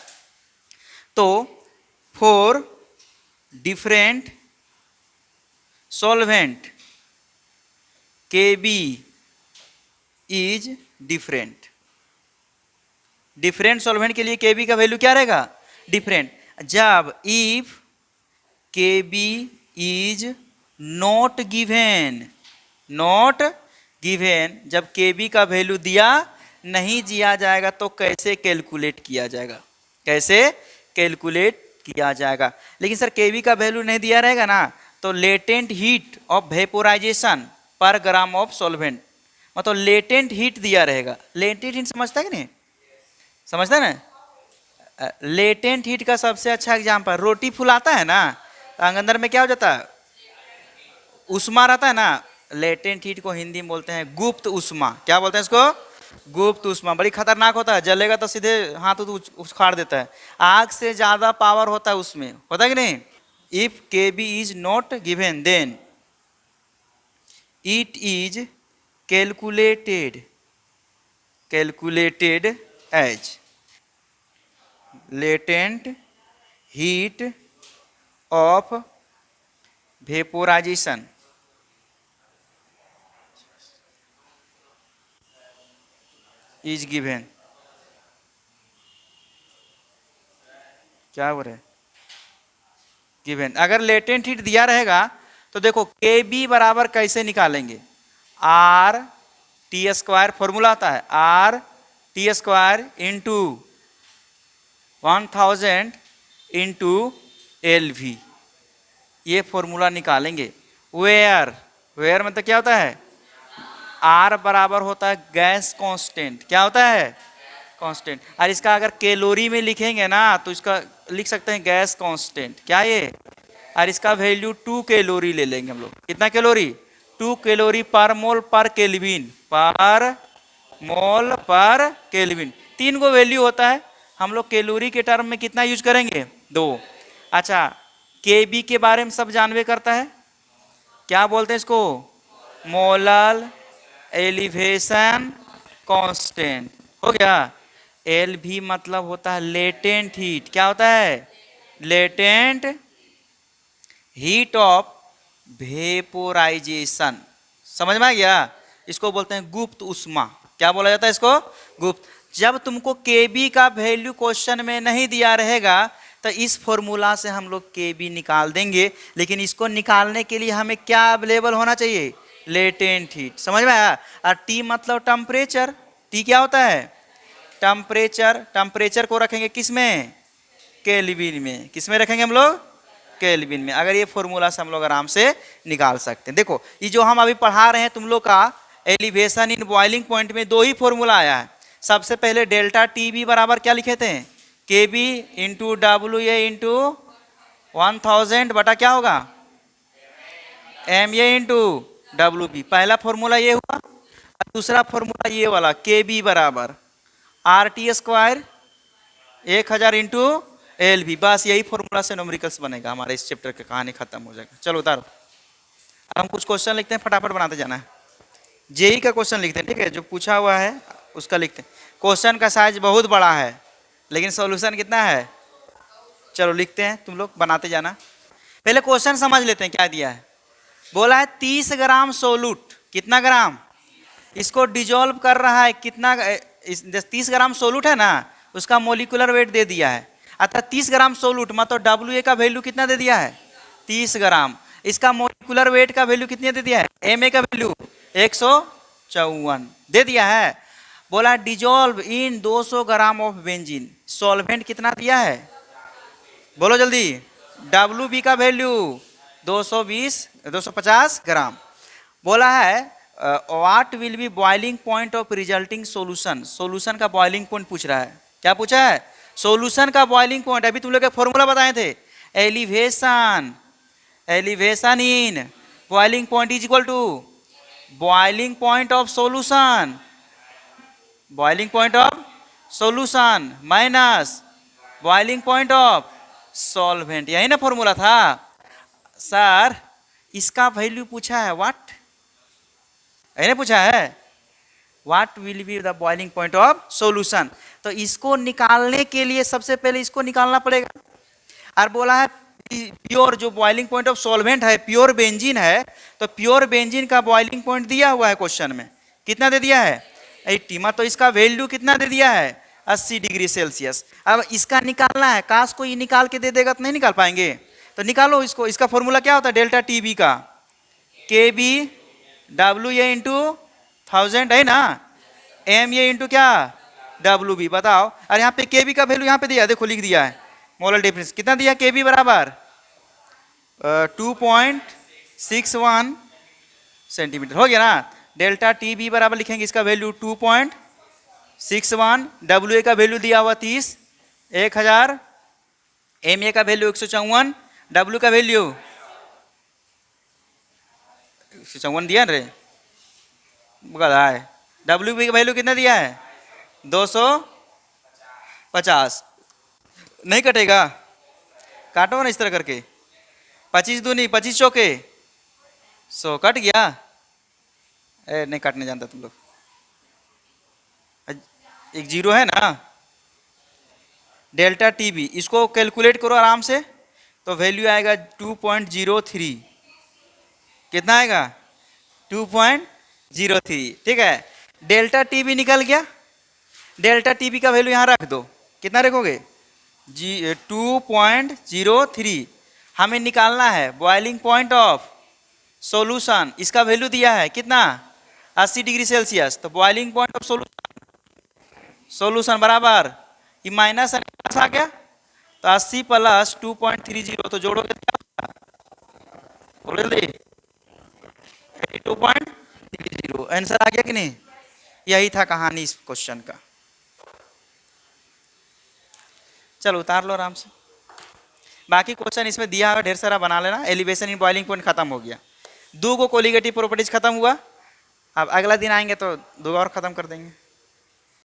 तो for different solvent K B is different, different solvent के लिए के बी का वैल्यू क्या रहेगा, डिफरेंट। जब if K B is not given, not given, जब के बी का वैल्यू दिया नहीं दिया जाएगा तो कैसे कैलकुलेट किया जाएगा, कैसे कैलकुलेट किया जाएगा। लेकिन सर के बी का वैल्यू नहीं दिया रहेगा ना, तो लेटेंट हीट ऑफ वेपोराइजेशन पर ग्राम ऑफ सॉल्वेंट, मतलब लेटेंट हीट दिया रहेगा। लेटेंट हीट समझता है कि नहीं, समझता है ना। लेटेंट हीट का सबसे अच्छा एग्जांपल, रोटी फुलाता है ना तो अंदर में क्या हो जाता है, उष्मा रहता है ना। लेटेंट हीट को हिंदी में बोलते हैं गुप्त उष्मा, क्या बोलते हैं इसको, गुप्त उष्मा। बड़ी खतरनाक होता है, जलेगा तो सीधे हाथ उखाड़ देता है, आग से ज्यादा पावर होता है उसमें, होता है कि नहीं। If K B is not given then it is calculated as latent heat of vaporization is given, क्या बोल रहे, गिवन। अगर लेटेंट हीट दिया रहेगा तो देखो के बी बराबर कैसे निकालेंगे, आर टी स्क्वायर फॉर्मूला आता है, are T square into 1000 into L V, ये फॉर्मूला निकालेंगे। वेयर, वेयर मतलब क्या होता है, आर बराबर होता है गैस कांस्टेंट, क्या होता है, कांस्टेंट। और इसका अगर कैलोरी में लिखेंगे ना तो इसका लिख सकते हैं गैस कांस्टेंट, क्या ये, और इसका वैल्यू 2 कैलोरी ले लेंगे हम लोग, कितना कैलोरी, 2 कैलोरी पर मोल पर केल्विन, पर मोल पर केल्विन। 3 को वैल्यू होता है, हम लोग कैलोरी के टर्म में कितना यूज करेंगे, 2। अच्छा के बी के बारे में सब जानवे करता है, क्या बोलते हैं इसको, मोलल एलिवेशन कांस्टेंट, हो गया। एल भी मतलब होता है लेटेंट हीट, क्या होता है, लेटेंट हीट ऑफ वेपोराइजेशन, समझ में आ गया। इसको बोलते हैं गुप्त उष्मा, क्या बोला जाता है इसको, गुप्त। जब तुमको के बी का वैल्यू क्वेश्चन में नहीं दिया रहेगा तो इस फॉर्मूला से हम लोग के बी निकाल देंगे, लेकिन इसको निकालने के लिए हमें क्या अवेलेबल होना चाहिए, लेटेंट हीट, समझ में आया। और टी मतलब टेम्परेचर, टी क्या होता है, टेम्परेचर, टेम्परेचर को रखेंगे किस में, केल्विन में, किस में रखेंगे हम लोग, केल्विन में। अगर ये फॉर्मूला से हम लोग आराम से निकाल सकते हैं। देखो ये जो हम अभी पढ़ा रहे हैं तुम लोग का एलिवेशन इन बॉइलिंग पॉइंट में 2 ही फॉर्मूला आया है। सबसे पहले डेल्टा टी बी बराबर क्या लिखे थे, K B into W A into 1000 बटा क्या होगा, M A into W B, पहला फॉर्मूला ये हुआ। दूसरा फॉर्मूला ये वाला के बी बराबर R T square 1000 into L भी, बस यही फॉर्मूला से न्यूमेरिकल्स बनेगा, हमारे इस चैप्टर की कहानी खत्म हो जाएगा। चलो उतारो, अब हम कुछ क्वेश्चन लिखते हैं, फटाफट बनाते जाना है। जेई का क्वेश्चन लिखते हैं, ठीक है, जो पूछा हुआ है उसका लिखते हैं। क्वेश्चन का साइज बहुत बड़ा है लेकिन सॉल्यूशन कितना है, चलो लिखते हैं, तुम लोग बनाते जाना। पहले क्वेश्चन समझ लेते हैं क्या दिया है। बोला है 30 ग्राम सोलूट, कितना ग्राम, इसको डिजोल्व कर रहा है कितना, 30 ग्राम सोलूट है ना, उसका मोलिकुलर वेट दे दिया है। अतः 30 ग्राम सोलूट मतलब डब्ल्यू का वैल्यू कितना दे दिया है 30 ग्राम, इसका मोलिकुलर वेट का वैल्यू कितने दे दिया है, एम का वैल्यू 154 दे दिया है। बोला dissolve in 200 gram of benzene, solvent कितना दिया है, बोलो जल्दी, डब्ल्यू बी का वैल्यू 250 ग्राम। बोला है what will be boiling point of resulting solution, solution का बॉइलिंग पॉइंट पूछ रहा है। क्या पूछा है, सोल्यूशन का बॉइलिंग पॉइंट। अभी तुम लोग एक फॉर्मूला बताए थे, elevation, elevation in boiling point is equal to boiling point of solution, boiling point of solution minus boiling point of solvent, यही ना फॉर्मूला था। सर इसका वैल्यू पूछा है व्हाट, यही पूछा है what will be the boiling point of solution. तो इसको निकालने के लिए सबसे पहले इसको निकालना पड़ेगा। और बोला है प्योर जो बॉइलिंग पॉइंट ऑफ सॉल्वेंट है प्योर बेंजीन है, तो प्योर बेंजीन का बॉइलिंग पॉइंट दिया हुआ है क्वेश्चन में, कितना दे दिया है 80, तो इसका वैल्यू कितना दे दिया है 80 डिग्री सेल्सियस। अब इसका निकालना है, काश को ये निकाल के दे देगा तो नहीं निकाल पाएंगे, तो निकालो इसको। इसका फॉर्मूला क्या होता है डेल्टा टी बी का, के बी डब्ल्यू ए इंटू 1000 है ना, एम ए इंटू क्या डब्ल्यू बी, बताओ। और यहाँ पे के बी का वैल्यू यहाँ पे दिया, देखो लिख दिया है मोलर डिफरेंस कितना दिया, के बी बराबर 2.61 सेंटीमीटर, हो गया ना। डेल्टा टी बी बराबर लिखेंगे इसका वैल्यू 2.61, डब्ल्यू ए का वैल्यू दिया हुआ 30, 1000, एम ए का वैल्यू 154, डब्ल्यू का वैल्यू 154 दिया रे, गधा है। डब्ल्यू बी का वैल्यू कितना दिया है 250, नहीं कटेगा, काटो ना इस तरह करके, 25 दूनी 25 चौके 100, कट गया। ए नहीं काटने जानता तुम लोग, एक जीरो है ना। डेल्टा टी बी इसको कैलकुलेट करो आराम से, तो वैल्यू आएगा 2.03, कितना आएगा 2.03, ठीक है। डेल्टा टी बी निकल गया, डेल्टा टी बी का वैल्यू यहाँ रख दो, कितना रखोगे 2.03। हमें निकालना है बॉइलिंग पॉइंट ऑफ सॉल्यूशन, इसका वैल्यू दिया है कितना 80 डिग्री सेल्सियस, तो बॉइलिंग पॉइंट ऑफ सॉल्यूशन बराबर ये माइनस आ गया, तो 80 प्लस 2.30, तो जोड़ोगे क्या बोलो जल्दी 82.30, आंसर आ गया कि नहीं। यही था कहानी इस क्वेश्चन का। चलो उतार लो आराम से, बाकी क्वेश्चन इसमें दिया है ढेर सारा बना लेना। एलिवेशन इन बॉइलिंग पॉइंट खत्म हो गया, 2 को कोलिगेटिव प्रॉपर्टीज खत्म हुआ। अब अगला दिन आएंगे तो 2 और खत्म कर देंगे।